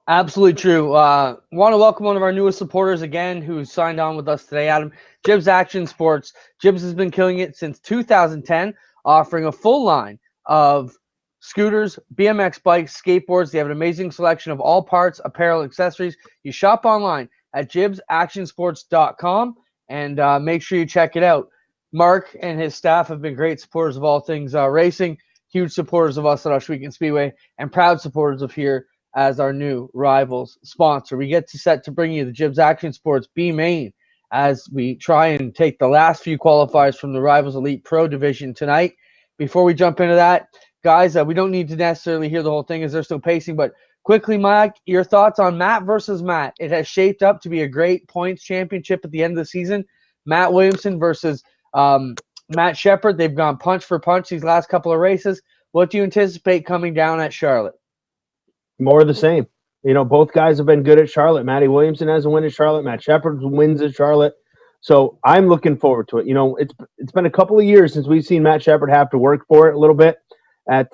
Absolutely true. Want to welcome one of our newest supporters again who signed on with us today, Adam. Jibs Action Sports. Jibs has been killing it since 2010, offering a full line of scooters, BMX bikes, skateboards. They have an amazing selection of all parts, apparel, accessories. You shop online at jibsactionsports.com and make sure you check it out. Mark and his staff have been great supporters of all things racing, huge supporters of us at Ohsweken Speedway, and proud supporters of here as our new Rivalz sponsor. We get set to bring you the Jibs Action Sports B main as we try and take the last few qualifiers from the Rivalz Elite Pro division tonight. Before we jump into that, guys, we don't need to necessarily hear the whole thing as they're still pacing, but quickly, Mike, your thoughts on Matt versus Matt. It has shaped up to be a great points championship at the end of the season. Matt Williamson versus Matt Shepard. They've gone punch for punch these last couple of races. What do you anticipate coming down at Charlotte? More of the same. Both guys have been good at Charlotte. Matty Williamson has a win at Charlotte. Matt Shepard wins at Charlotte. So I'm looking forward to it. It's been a couple of years since we've seen Matt Shepard have to work for it a little bit at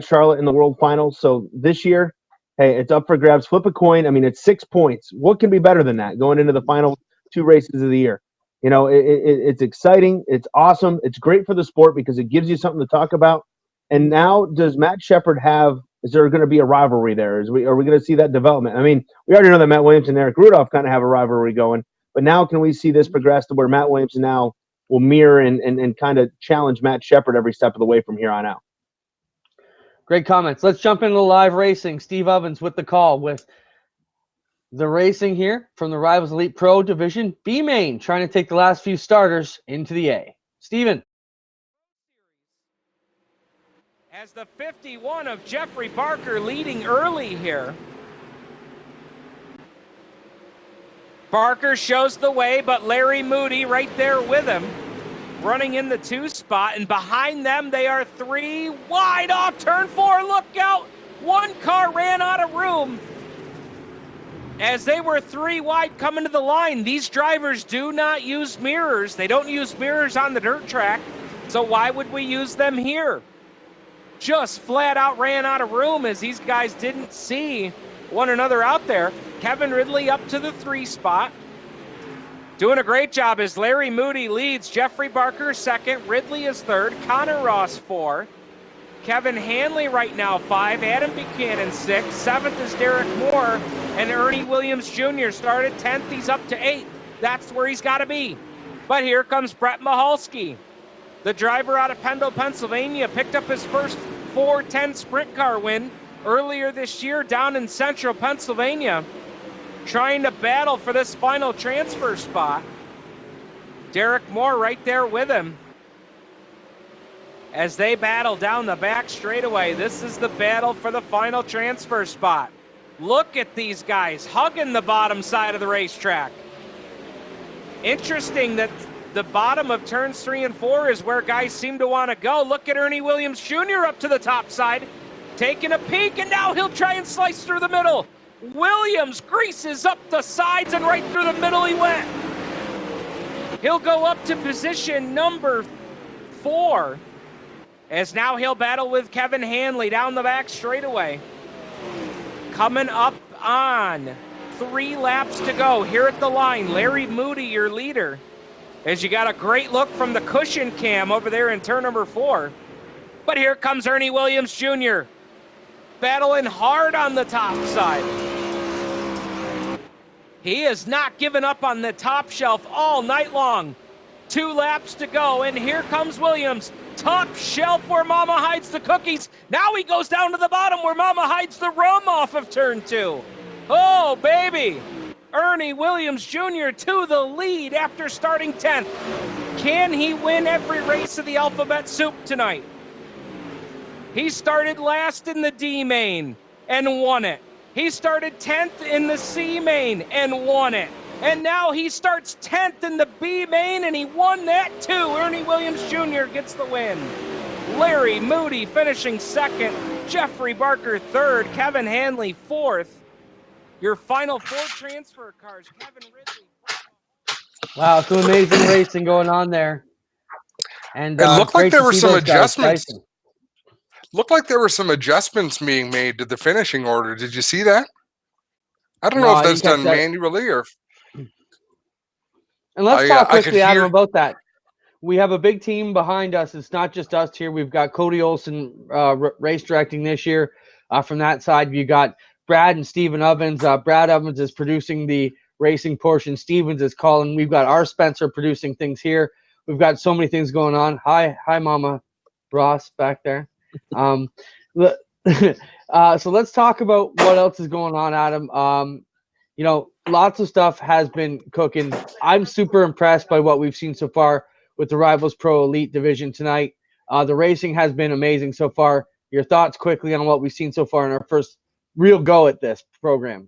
Charlotte in the World Finals. So this year, hey, it's up for grabs. Flip a coin. I mean, it's 6 points. What can be better than that going into the final 2 races of the year? It's exciting. It's awesome. It's great for the sport because it gives you something to talk about. And now, does Matt Shepard is there going to be a rivalry there? Are we going to see that development? I mean, we already know that Matt Williamson and Eric Rudolph kind of have a rivalry going, but now can we see this progress to where Matt Williamson now will mirror and kind of challenge Matt Shepard every step of the way from here on out? Great comments. Let's jump into the live racing. Steve Ovens with the call with the racing here from the Rivalz Elite Pro Division B main, trying to take the last few starters into the A. Steven. As the 51 of Jeffrey Barker leading early here. Barker shows the way, but Larry Moody right there with him, running in the 2 spot, and behind them they are 3 wide off turn 4. Look out! 1 car ran out of room. As they were 3 wide coming to the line, these drivers do not use mirrors. They don't use mirrors on the dirt track, so why would we use them here? Just flat out ran out of room as these guys didn't see one another out there. Kevin Ridley up to the 3 spot. Doing a great job as Larry Moody leads. Jeffrey Barker second. Ridley is third. Connor Ross 4. Kevin Hanley right now 5, Adam Buchanan 6, 7th is Derek Moore, and Ernie Williams Jr. started 10th. He's up to 8th. That's where he's got to be. But here comes Brett Mahalski. The driver out of Pendle, Pennsylvania, picked up his first 410 sprint car win earlier this year down in central Pennsylvania, trying to battle for this final transfer spot. Derek Moore right there with him as they battle down the back straightaway. This is the battle for the final transfer spot. Look at these guys hugging the bottom side of the racetrack. Interesting that the bottom of turns 3 and 4 is where guys seem to want to go. Look at Ernie Williams Jr. up to the top side, taking a peek, and now he'll try and slice through the middle. Williams greases up the sides, and right through the middle he went. He'll go up to position number 4, as now he'll battle with Kevin Hanley down the back straightaway. Coming up on 3 laps to go here at the line. Larry Moody, your leader, as you got a great look from the cushion cam over there in turn number 4. But here comes Ernie Williams Jr. battling hard on the top side. He has not given up on the top shelf all night long. 2 laps to go, and here comes Williams. Top shelf where Mama hides the cookies. Now he goes down to the bottom where Mama hides the rum off of turn 2. Oh, baby. Ernie Williams Jr. to the lead after starting 10th. Can he win every race of the alphabet soup tonight? He started last in the D main and won it. He started 10th in the C main and won it. And now he starts 10th in the B main, and he won that too. Ernie Williams Jr. gets the win. Larry Moody finishing 2nd. Jeffrey Barker 3rd. Kevin Hanley 4th. Your final 4 transfer cars. Kevin Ridley. Wow, some amazing racing going on there. And it looked like there were some adjustments. Looked like there were some adjustments being made to the finishing order. Did you see that? I don't know if that's done manually or. And let's talk quickly, Adam, about that. We have a big team behind us. It's not just us here. We've got Cody Olson race directing this year. From that side, you got Brad and Steven Ovens. Brad Ovens is producing the racing portion. Stevens is calling. We've got our Spencer producing things here. We've got so many things going on. Hi, Mama Ross back there. So let's talk about what else is going on, Adam. Lots of stuff has been cooking. I'm super impressed by what we've seen so far with the Rivalz Pro Elite Division tonight. The racing has been amazing so far. Your thoughts quickly on what we've seen so far in our first real go at this program.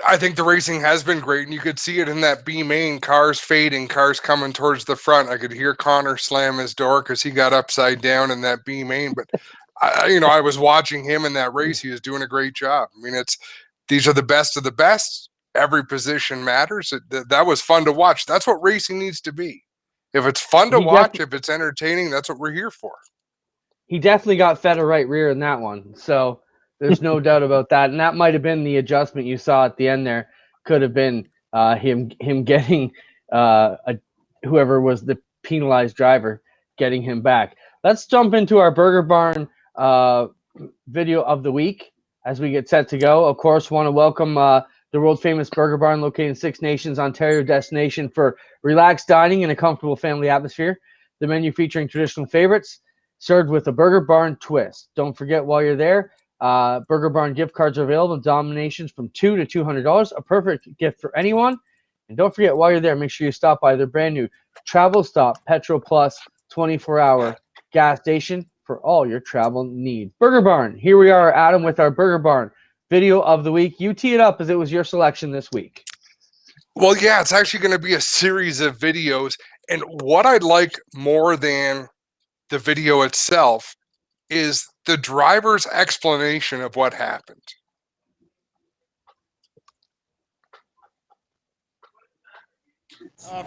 I think the racing has been great, and you could see it in that B main, cars fading, cars coming towards the front. I could hear Connor slam his door because he got upside down in that B main. But, I was watching him in that race. He was doing a great job. I mean, these are the best of the best. Every position matters. That was fun to watch. That's what racing needs to be. If it's fun to watch, if it's entertaining, that's what we're here for. He definitely got fed a right rear in that one. So there's no doubt about that. And that might have been the adjustment you saw at the end there. Could have been him getting whoever was the penalized driver, getting him back. Let's jump into our Burger Barn video of the week as we get set to go. Of course, want to welcome the world-famous Burger Barn, located in Six Nations, Ontario destination for relaxed dining in a comfortable family atmosphere. The menu featuring traditional favorites, served with a Burger Barn twist. Don't forget, while you're there, Burger Barn gift cards are available in denominations from $2 to $200, a perfect gift for anyone. And don't forget, while you're there, make sure you stop by their brand new Travel Stop Petro Plus 24-hour gas station for all your travel needs. Burger Barn. Here we are, Adam, with our Burger Barn video of the week. You tee it up as it was your selection this week. Well, yeah, it's actually going to be a series of videos. And what I'd like more than the video itself is the driver's explanation of what happened.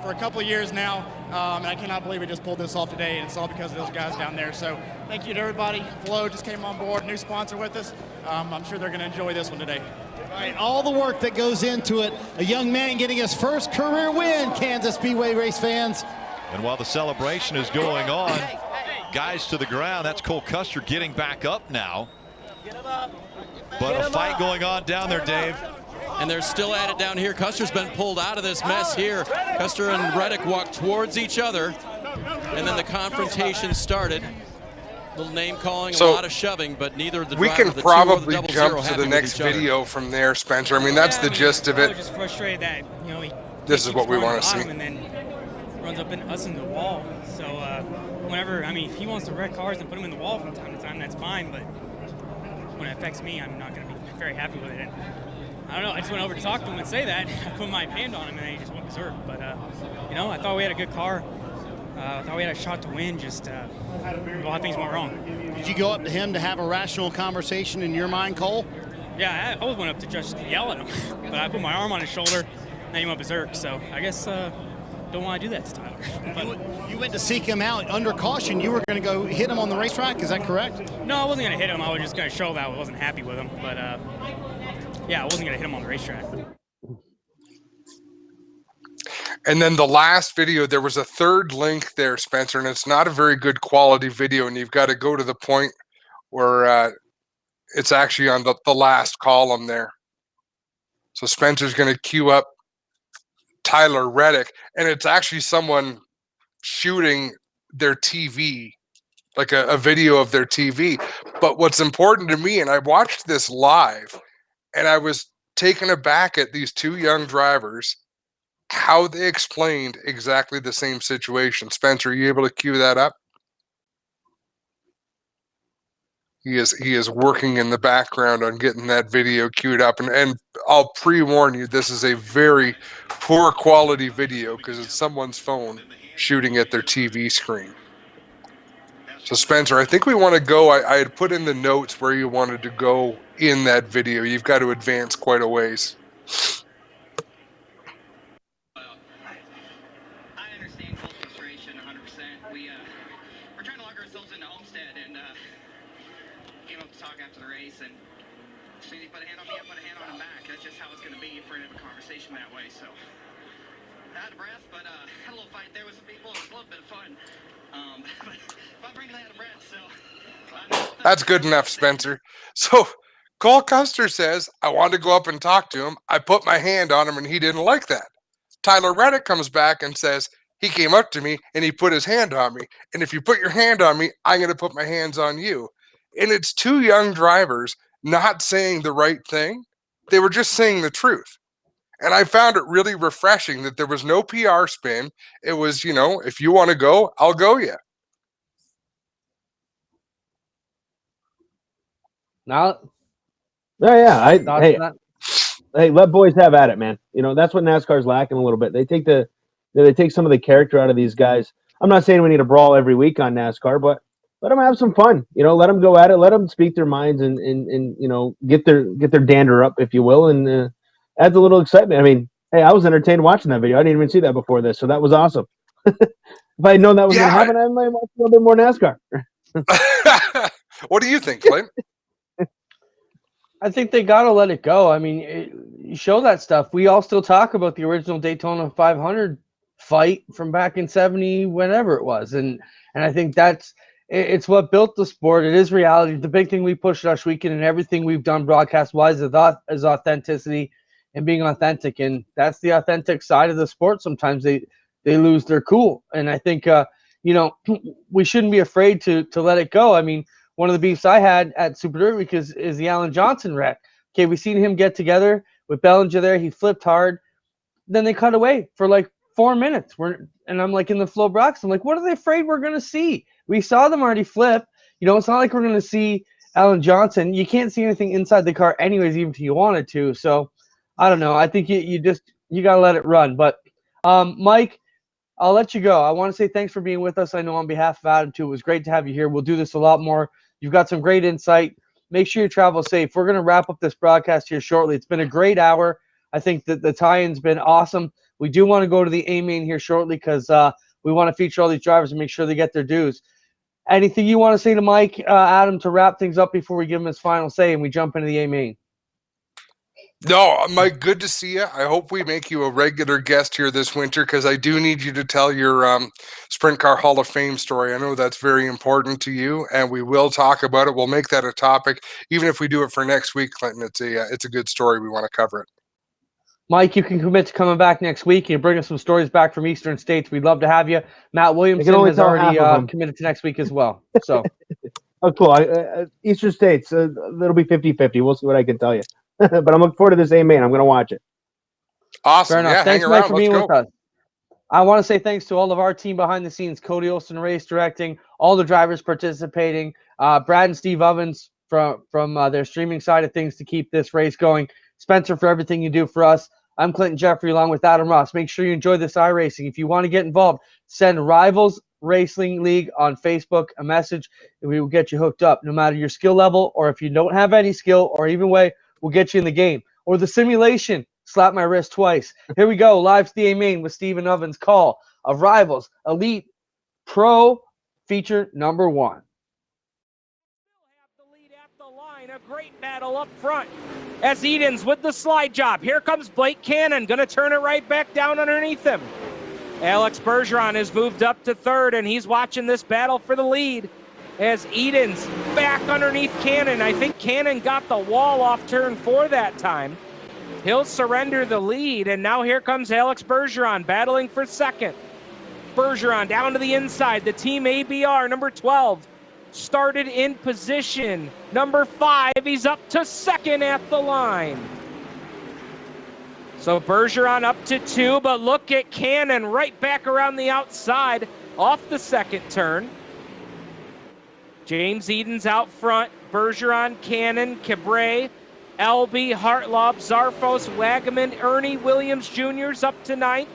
For a couple of years now, and I cannot believe we just pulled this off today, and it's all because of those guys down there. So thank you to everybody. Flo just came on board, new sponsor with us. I'm sure they're going to enjoy this one today. Right, all the work that goes into it. A young man getting his first career win, Kansas Speedway race fans. And while the celebration is going on, guys to the ground. That's Cole Custer getting back up now. But a fight going on down there, Dave. And they're still at it down here. Custer's been pulled out of this mess here. Custer and Reddick walked towards each other, and then the confrontation started. Little name calling, a lot of shoving, but neither of the we drivers, can probably jump to the next video from there, Spencer. I mean, that's the gist of I it. was just frustrated that This is what we want to see. and then runs up in us in the wall. So whenever, I mean, if he wants to wreck cars and put them in the wall from time to time, that's fine. But when it affects me, I'm not going to be very happy with it. And I don't know. I just went over to talk to him and say that. I put my hand on him, and then he just went berserk. But I thought we had a good car. I thought we had a shot to win. Just a lot of things went wrong. Did you go up to him to have a rational conversation in your mind, Cole? Yeah, I always went up to just yell at him. But I put my arm on his shoulder, and he went berserk. So I guess don't want to do that to Tyler. But You went to seek him out under caution. You were going to go hit him on the racetrack. Is that correct? no, I wasn't going to hit him. I was just going to show that I wasn't happy with him. But yeah, I wasn't going to hit him on the racetrack. And then the last video, there was a third link there, Spencer, and it's not a very good quality video, and you've got to go to the point where it's actually on the last column there. So Spencer's going to queue up Tyler Reddick, and it's actually someone shooting their TV, like a video of their TV. But what's important to me, and I watched this live, and I was taken aback at these two young drivers, how they explained exactly the same situation. Spencer, are you able to cue that up? He is working in the background on getting that video queued up. And I'll pre-warn you, this is a very poor quality video because it's someone's phone shooting at their TV screen. So Spencer, I think we want to go. I had put in the notes where you wanted to go in that video. You've got to advance quite a ways. That's good enough, Spencer. So Cole Custer says, I wanted to go up and talk to him. I put my hand on him, and he didn't like that. Tyler Reddick comes back and says, he came up to me, and he put his hand on me. And if you put your hand on me, I'm going to put my hands on you. And it's two young drivers not saying the right thing. They were just saying the truth. And I found it really refreshing that there was no PR spin. It was, if you want to go, I'll go you. Now, yeah. Hey, let boys have at it, man. That's what NASCAR's lacking a little bit. They take some of the character out of these guys. I'm not saying we need a brawl every week on NASCAR, but let them have some fun. Let them go at it. Let them speak their minds and get their dander up, if you will, and adds a little excitement. I mean, hey, I was entertained watching that video. I didn't even see that before this, so that was awesome. If I had known that was going to happen, I might watch a little bit more NASCAR. What do you think, Clint? I think they got to let it go. I mean, you show that stuff. We all still talk about the original Daytona 500 fight from back in 70, whenever it was. And I think it's what built the sport. It is reality. The big thing we pushed Rush Weekend and everything we've done broadcast-wise is authenticity and being authentic. And that's the authentic side of the sport. Sometimes they lose their cool. And I think, we shouldn't be afraid to let it go. I mean, one of the beefs I had at Super Dirt Week is the Alan Johnson wreck. Okay, we seen him get together with Bellinger there. He flipped hard. Then they cut away for like 4 minutes. And I'm like in the flow box. I'm like, what are they afraid we're going to see? We saw them already flip. It's not like we're going to see Alan Johnson. You can't see anything inside the car anyways, even if you wanted to. So, I don't know. I think you got to let it run. But, Mike, I'll let you go. I want to say thanks for being with us. I know on behalf of Adam, too, it was great to have you here. We'll do this a lot more. You've got some great insight. Make sure you travel safe. We're going to wrap up this broadcast here shortly. It's been a great hour. I think that the tie-in's been awesome. We do want to go to the A-Main here shortly because we want to feature all these drivers and make sure they get their dues. Anything you want to say to Mike, Adam, to wrap things up before we give him his final say and we jump into the A-Main? No, Mike, good to see you. I hope we make you a regular guest here this winter because I do need you to tell your Sprint Car Hall of Fame story. I know that's very important to you, and we will talk about it. We'll make that a topic, even if we do it for next week, Clinton. It's a good story. We want to cover it. Mike, you can commit to coming back next week and bring us some stories back from Eastern States. We'd love to have you. Matt Williamson only has tell already half of them. committed to next week as well. So, Oh, cool. Eastern States, it'll be 50-50. We'll see what I can tell you. But I'm looking forward to this A-Main. I'm going to watch it. Awesome. fair enough. Yeah, Thanks, hang Mike, around. for Let's being go. with us. I want to say thanks to all of our team behind the scenes, Cody Olson, race directing, all the drivers participating, Brad and Steve Ovens from their streaming side of things to keep this race going, Spencer for everything you do for us. I'm Clinton Jeffrey along with Adam Ross. Make sure you enjoy this iRacing. If you want to get involved, send Rivalz Racing League on Facebook a message, and we will get you hooked up no matter your skill level, or if you don't have any skill, or even way, we'll get you in the game. Or the simulation. Slap my wrist twice. Here we go. Live to the A-Main with Stephen Ovens' call of Rivalz Elite Pro feature number 1. A great battle up front as Edens with the slide job. Here comes Blake Cannon, going to turn it right back down underneath him. Alex Bergeron has moved up to third, and he's watching this battle for the lead as Edens back underneath Cannon. I think Cannon got the wall off turn 4 that time. He'll surrender the lead, and now here comes Alex Bergeron battling for second. Bergeron down to the inside. The team ABR, number 12, started in position. Number 5, he's up to second at the line. So Bergeron up to 2, but look at Cannon right back around the outside off the second turn. James Edens out front. Bergeron, Cannon, Cabré, Elby, Hartlaub, Zarfos, Wagaman, Ernie Williams Jr.'s up to 9th.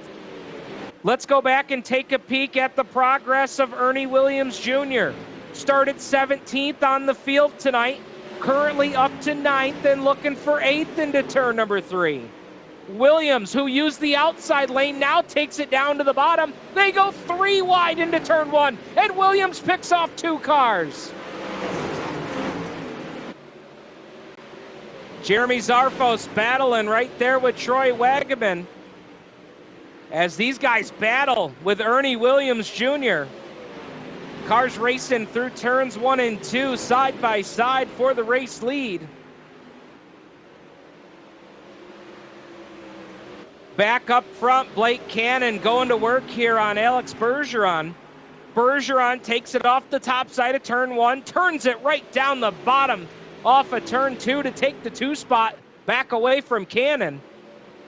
Let's go back and take a peek at the progress of Ernie Williams Jr. Started 17th on the field tonight, currently up to 9th and looking for 8th into turn number 3. Williams, who used the outside lane, now takes it down to the bottom. They go 3 wide into turn 1, and Williams picks off 2 cars. Jeremy Zarfos battling right there with Troy Wagaman as these guys battle with Ernie Williams Jr. Cars racing through turns 1 and 2 side by side for the race lead. Back up front, Blake Cannon going to work here on Alex Bergeron. Bergeron takes it off the top side of turn 1, turns it right down the bottom off of turn 2 to take the 2 spot back away from Cannon.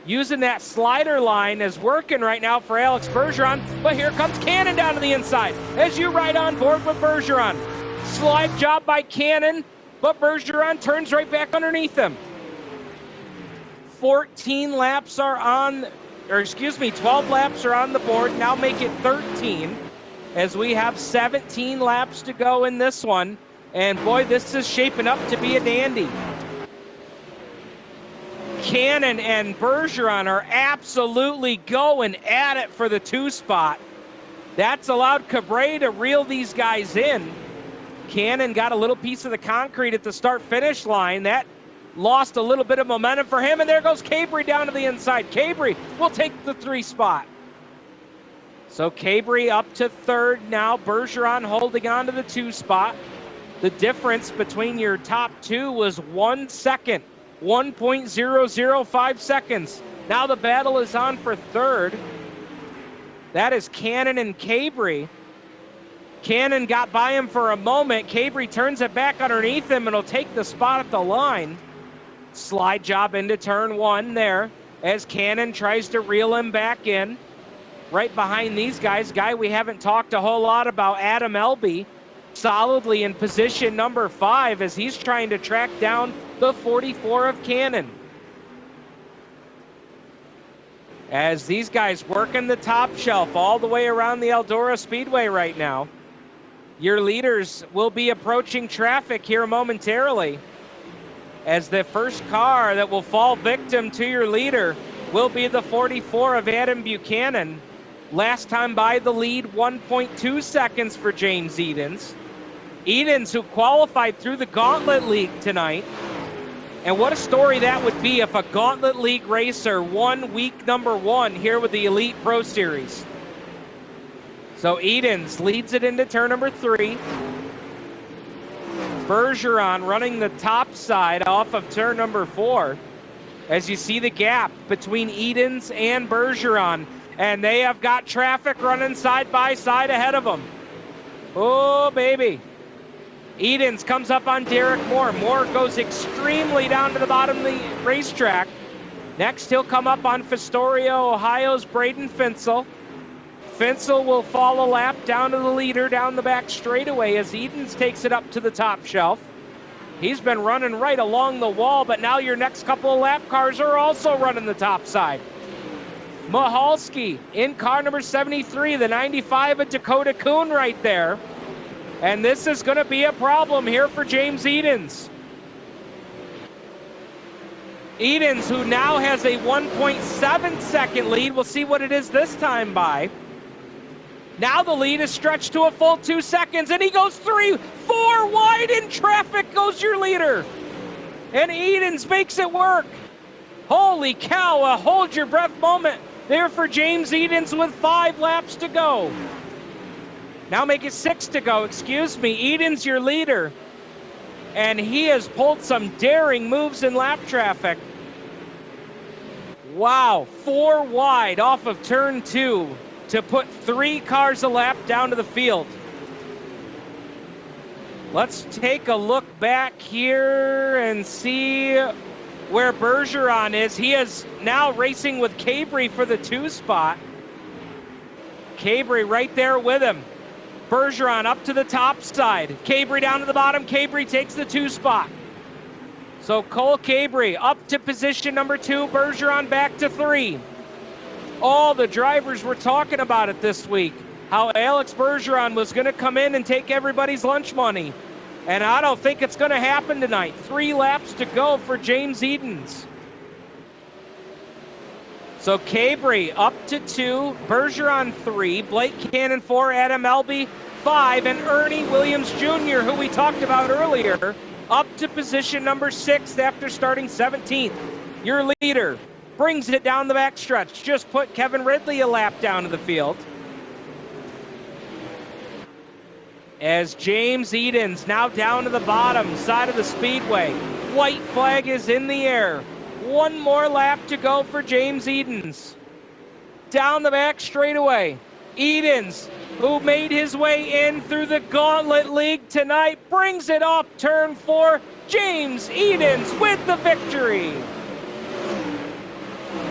Using that slider line is working right now for Alex Bergeron, but here comes Cannon down to the inside as you ride on board with Bergeron. Slide job by Cannon, but Bergeron turns right back underneath him. 12 laps are on the board. Now make it 13 as we have 17 laps to go in this one. And boy, this is shaping up to be a dandy. Cannon and Bergeron are absolutely going at it for the 2 spot. That's allowed Cabré to reel these guys in. Cannon got a little piece of the concrete at the start-finish line. That lost a little bit of momentum for him, and there goes Cabré down to the inside. Cabré will take the 3 spot. So Cabré up to 3rd now. Bergeron holding on to the 2 spot. The difference between your top 2 was 1 second, 1.005 seconds. Now the battle is on for 3rd. That is Cannon and Cabré. Cannon got by him for a moment. Cabré turns it back underneath him and will take the spot at the line. Slide job into turn 1 there as Cannon tries to reel him back in. Right behind these guys, guy we haven't talked a whole lot about, Adam Elby, solidly in position number 5 as he's trying to track down the 44 of Cannon. As these guys working the top shelf all the way around the Eldora Speedway right now. Your leaders will be approaching traffic here momentarily as the first car that will fall victim to your leader will be the 44 of Adam Buchanan. Last time by the lead, 1.2 seconds for James Edens. Edens, who qualified through the Gauntlet League tonight, And what a story that would be if a Gauntlet League racer won week number 1 here with the Elite Pro Series. So Edens leads it into turn number 3. Bergeron running the top side off of turn number 4. As you see the gap between Edens and Bergeron. And they have got traffic running side by side ahead of them. Oh, baby. Edens comes up on Derek Moore. Moore goes extremely down to the bottom of the racetrack. Next, he'll come up on Fostoria, Ohio's Braden Finsel. Finsel will fall a lap down to the leader down the back straightaway as Edens takes it up to the top shelf. He's been running right along the wall, but now your next couple of lap cars are also running the top side. Mahalski in car number 73, the 95 of Dakota Kuhn right there. And this is going to be a problem here for James Edens. Edens, who now has a 1.7 second lead. We'll see what it is this time by. Now the lead is stretched to a full 2 seconds, and he goes 3-4 wide in traffic goes your leader. And Edens makes it work. Holy cow, a hold your breath moment there for James Edens with 5 laps to go. Now make it 6 to go, excuse me. Edens your leader. And he has pulled some daring moves in lap traffic. Wow, 4 wide off of turn 2 to put 3 cars a lap down to the field. Let's take a look back here and see where Bergeron is. He is now racing with Cabri for the 2 spot. Cabri right there with him. Bergeron up to the top side. Cabri down to the bottom. Cabri takes the 2 spot. So Cole Cabri up to position number 2. Bergeron back to 3. All the drivers were talking about it this week, how Alex Bergeron was going to come in and take everybody's lunch money. And I don't think it's going to happen tonight. 3 laps to go for James Edens. So Cabri up to 2, Bergeron 3, Blake Cannon 4, Adam Elby 5, and Ernie Williams Jr., who we talked about earlier, up to position number 6 after starting 17th. Your leader brings it down the backstretch. Just put Kevin Ridley a lap down to the field. As James Edens now down to the bottom side of the speedway. White flag is in the air. 1 more lap to go for James Edens. Down the back straightaway. Edens, who made his way in through the Gauntlet League tonight, brings it off turn 4. James Edens with the victory.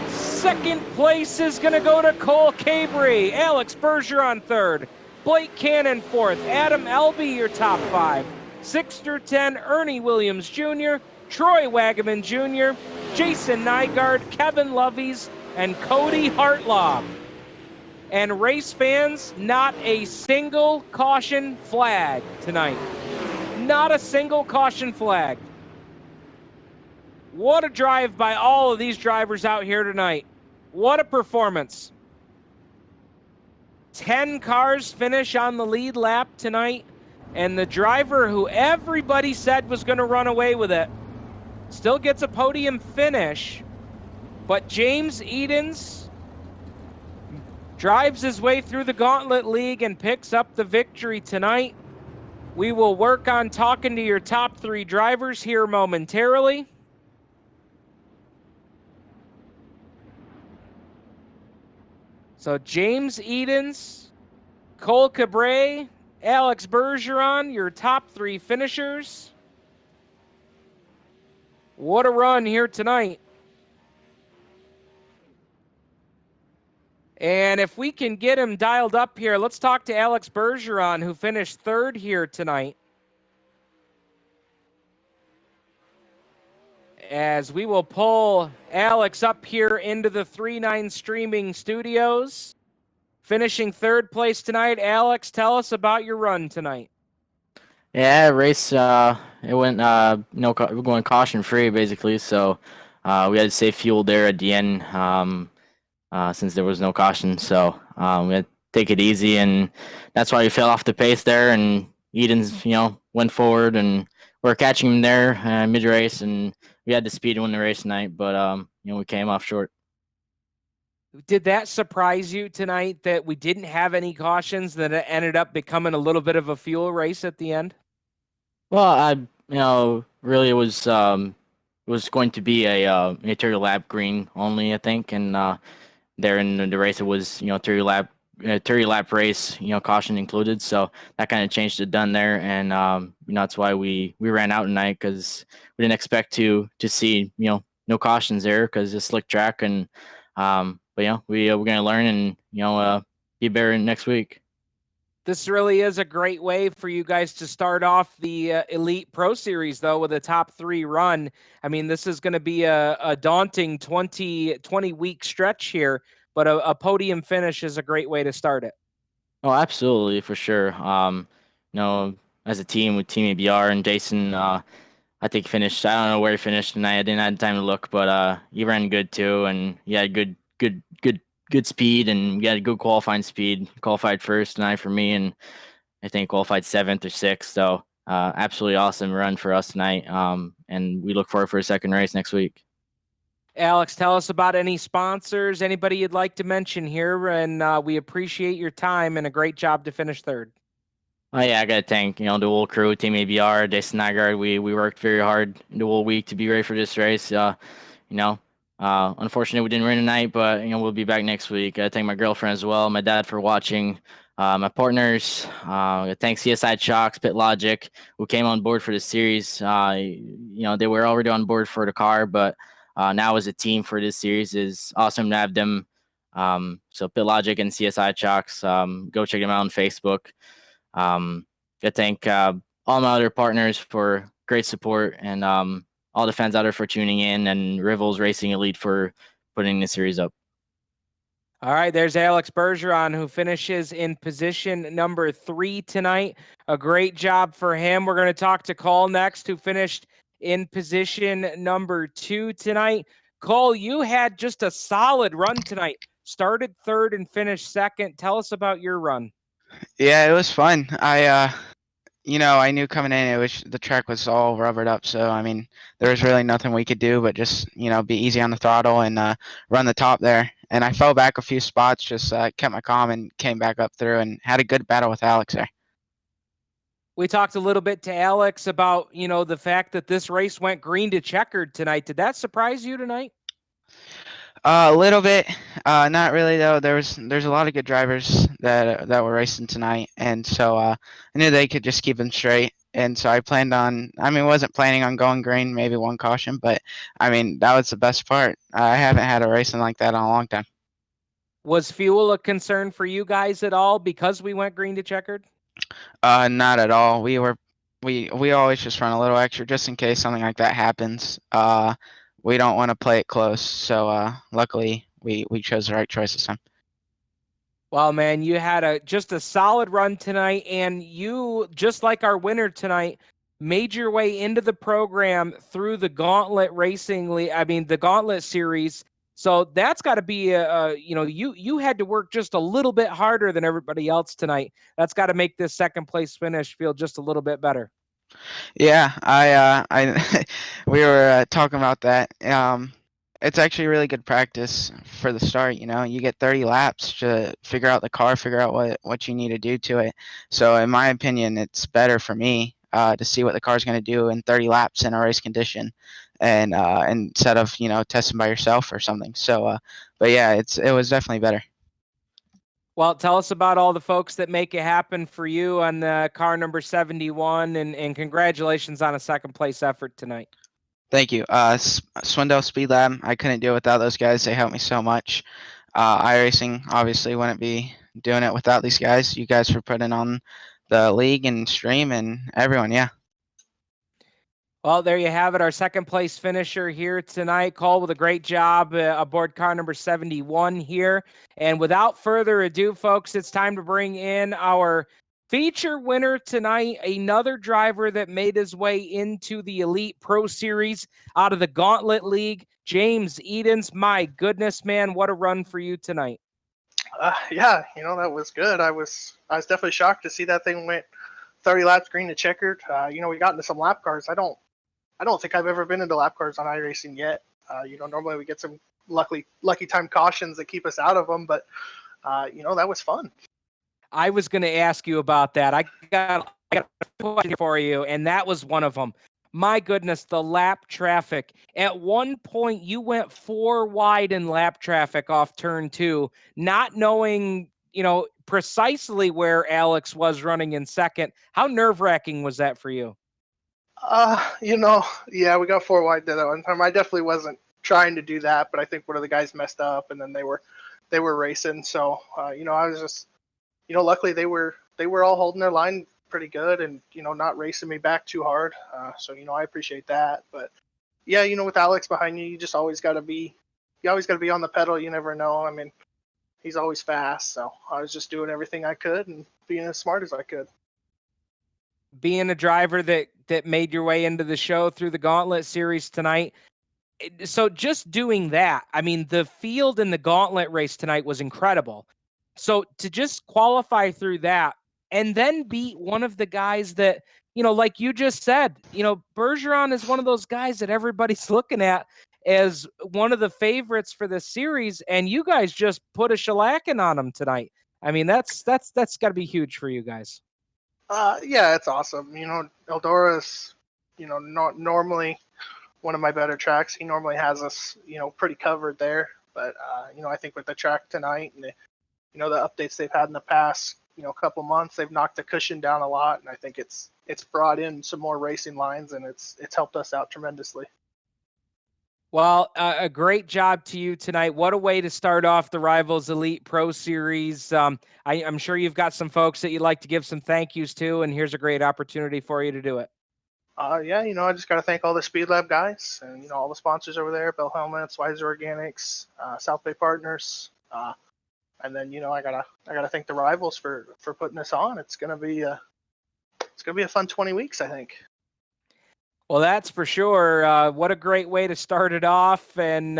Second place is going to go to Cole Cabri. Alex Bergeron 3rd. Blake Cannon 4th. Adam Elby your top 5. 6 through 10, Ernie Williams Jr., Troy Wagaman Jr., Jason Nygaard, Kevin Lovies, and Cody Hartlaw. And race fans, not a single caution flag tonight. Not a single caution flag. What a drive by all of these drivers out here tonight. What a performance. 10 cars finish on the lead lap tonight, and the driver who everybody said was going to run away with it still gets a podium finish. But James Edens drives his way through the Gauntlet League and picks up the victory tonight. We will work on talking to your top 3 drivers here momentarily. So James Edens, Cole Cabri, Alex Bergeron, your top 3 finishers. What a run here tonight. And if we can get him dialed up here, let's talk to Alex Bergeron, who finished 3rd here tonight. As we will pull Alex up here into the 3-9 streaming studios. Finishing 3rd place tonight. Alex, tell us about your run tonight. Yeah, race, it went, we're going caution free basically. So we had to save fuel there at the end since there was no caution. So we had to take it easy, and that's why we fell off the pace there. And Edens, went forward and we're catching him there mid race, and we had the speed to win the race tonight, but we came off short. Did that surprise you tonight that we didn't have any cautions, that it ended up becoming a little bit of a fuel race at the end? Well, really it was going to be a material lap green only, I think, and there in the race it was 30 lap race, caution included, so that kind of changed the done there, and that's why we ran out tonight, because we didn't expect to see no cautions there, because it's slick track, and but we're gonna learn and be better next week. This really is a great way for you guys to start off the Elite Pro Series, though, with a top 3 run. I mean, this is going to be a daunting 20-week stretch here, but a podium finish is a great way to start it. Oh, absolutely, for sure. As a team with Team ABR and Jason, I think finished. I don't know where he finished tonight. I didn't have time to look, but he ran good too, and he had good speed, and we had good qualifying speed. Qualified first tonight for me, and I think qualified 7th or 6th. So absolutely awesome run for us tonight. And we look forward for a second race next week. Alex, tell us about any sponsors, anybody you'd like to mention here, and we appreciate your time and a great job to finish 3rd. Oh yeah, I gotta thank the whole crew, Team ABR, Jason Nygaard. We worked very hard the whole week to be ready for this race. Unfortunately, we didn't win tonight, but we'll be back next week. I thank my girlfriend as well, my dad for watching, my partners. Thanks CSI Shocks, Pit Logic, who came on board for the series. They were already on board for the car, but now as a team for this series is awesome to have them. So Pit Logic and CSI Shocks, go check them out on Facebook. I thank all my other partners for great support, and all the fans out there for tuning in, and Rivalz Racing Elite for putting the series up. All right, there's Alex Bergeron, who finishes in position number 3 tonight. A great job for him. We're going to talk to Cole next, who finished in position number 2 tonight. Cole, you had just a solid run tonight. Started 3rd and finished 2nd. Tell us about your run. Yeah, it was fun. I knew coming in the track was all rubbered up, so I mean there was really nothing we could do but just be easy on the throttle and run the top there. And I fell back a few spots, just kept my calm and came back up through and had a good battle with Alex there. We talked a little bit to Alex about the fact that this race went green to checkered tonight. Did that surprise you tonight? A little bit, not really though. There's a lot of good drivers that were racing tonight, and so I knew they could just keep them straight. And so I wasn't planning on going green, maybe one caution, but I mean that was the best part. I haven't had a racing like that in a long time. Was fuel a concern for you guys at all because we went green to checkered? Not at all. We always just run a little extra just in case something like that happens. We don't want to play it close, so luckily we chose the right choice this time. Well, man, you had just a solid run tonight, and you, just like our winner tonight, made your way into the program through the Gauntlet Racing League. I mean, the Gauntlet Series. So that's got to be you had to work just a little bit harder than everybody else tonight. That's got to make this second place finish feel just a little bit better. Yeah, we were talking about that. It's actually really good practice for the start. You get 30 laps to figure out the car, figure out what you need to do to it. So in my opinion, it's better for me to see what the car's going to do in 30 laps in a race condition, and instead of testing by yourself or something. So, but yeah, it was definitely better. Well, tell us about all the folks that make it happen for you on the car number 71, and congratulations on a second place effort tonight. Thank you. Swindell Speed Lab, I couldn't do it without those guys. They helped me so much. iRacing obviously wouldn't be doing it without these guys. You guys for putting on the league and stream and everyone, yeah. Well, there you have it, our second place finisher here tonight. Cole with a great job aboard car number 71 here. And without further ado, folks, it's time to bring in our feature winner tonight, another driver that made his way into the Elite Pro Series out of the Gauntlet League, James Edens. My goodness, man, what a run for you tonight. Yeah, that was good. I was definitely shocked to see that thing went 30 laps green to checkered. We got into some lap cars. I don't think I've ever been into lap cars on iRacing yet. Normally we get some lucky time cautions that keep us out of them, but that was fun. I was going to ask you about that. I got a question for you, and that was one of them. My goodness, the lap traffic. At one point, you went 4 wide in lap traffic off turn 2, not knowing, precisely where Alex was running in second. How nerve-wracking was that for you? Yeah, we got 4 wide there that one time. I definitely wasn't trying to do that, but I think one of the guys messed up, and then they were racing. So, I was just, luckily they were all holding their line pretty good and, not racing me back too hard. So, I appreciate that. But yeah, with Alex behind you, you just always got to be on the pedal. You never know. I mean, he's always fast. So I was just doing everything I could and being as smart as I could. Being a driver that made your way into the show through the Gauntlet Series tonight. So just doing that, I mean, the field in the Gauntlet race tonight was incredible. So to just qualify through that and then beat one of the guys that, like you just said, Bergeron is one of those guys that everybody's looking at as one of the favorites for the series, and you guys just put a shellacking on him tonight. I mean, that's got to be huge for you guys. Yeah, it's awesome. Eldora's, not normally one of my better tracks. He normally has us, pretty covered there. But, I think with the track tonight and the updates they've had in the past, couple months, they've knocked the cushion down a lot. And I think it's brought in some more racing lines, and it's helped us out tremendously. Well, a great job to you tonight. What a way to start off the Rivalz Elite Pro Series. I'm sure you've got some folks that you'd like to give some thank yous to, and here's a great opportunity for you to do it. Yeah, I just got to thank all the Speed Lab guys and, all the sponsors over there, Bell Helmets, Weiser Organics, South Bay Partners. And then, I gotta thank the Rivalz for putting this on. It's gonna be a fun 20 weeks, I think. Well, that's for sure. What a great way to start it off. And,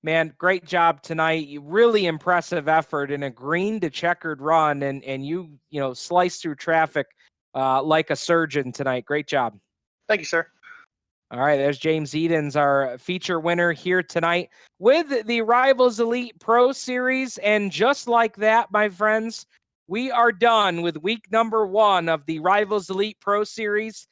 man, great job tonight. Really impressive effort in a green to checkered run. And you sliced through traffic like a surgeon tonight. Great job. Thank you, sir. All right, there's James Edens, our feature winner here tonight with the Rivalz Elite Pro Series. And just like that, my friends, we are done with week number 1 of the Rivalz Elite Pro Series.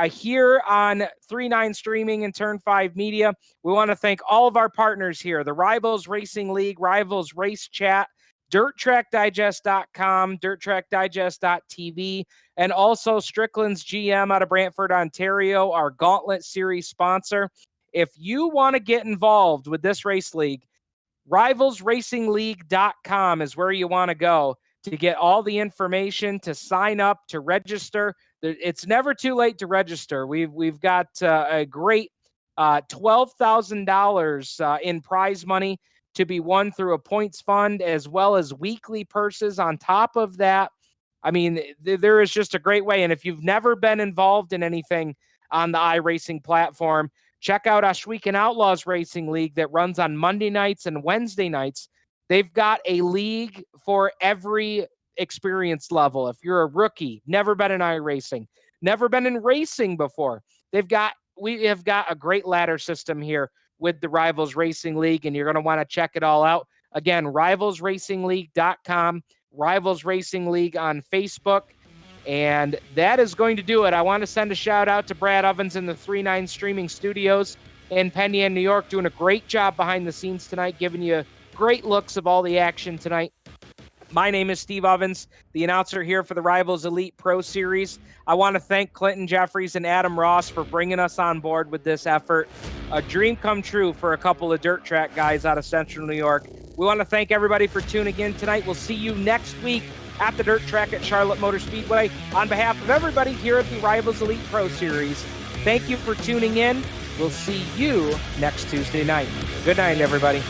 Here on 3-9 Streaming and Turn 5 Media. We want to thank all of our partners here, the Rivalz Racing League, Rivalz Race Chat, DirtTrackDigest.com, DirtTrackDigest.tv, and also Strickland's GM out of Brantford, Ontario, our Gauntlet Series sponsor. If you want to get involved with this race league, RivalzRacingLeague.com is where you want to go to get all the information, to sign up, to register. It's never too late to register. We've got a great $12,000 in prize money to be won through a points fund, as well as weekly purses on top of that. I mean, there is just a great way. And if you've never been involved in anything on the iRacing platform, check out Oshweekon Outlaws Racing League that runs on Monday nights and Wednesday nights. They've got a league for every experience level. If you're a rookie, never been in iRacing, never been in racing before, we have got a great ladder system here with the Rivalz Racing League, and you're going to want to check it all out. Again, RivalzRacingLeague.com, Rivalz Racing League on Facebook, and that is going to do it. I want to send a shout out to Brad Ovens in the 3-9 Streaming Studios in Penn Yan, New York, doing a great job behind the scenes tonight, giving you great looks of all the action tonight. My name is Steve Ovens, the announcer here for the Rivalz Elite Pro Series. I want to thank Clinton Jeffries and Adam Ross for bringing us on board with this effort. A dream come true for a couple of dirt track guys out of Central New York. We want to thank everybody for tuning in tonight. We'll see you next week at the dirt track at Charlotte Motor Speedway. On behalf of everybody here at the Rivalz Elite Pro Series, thank you for tuning in. We'll see you next Tuesday night. Good night, everybody.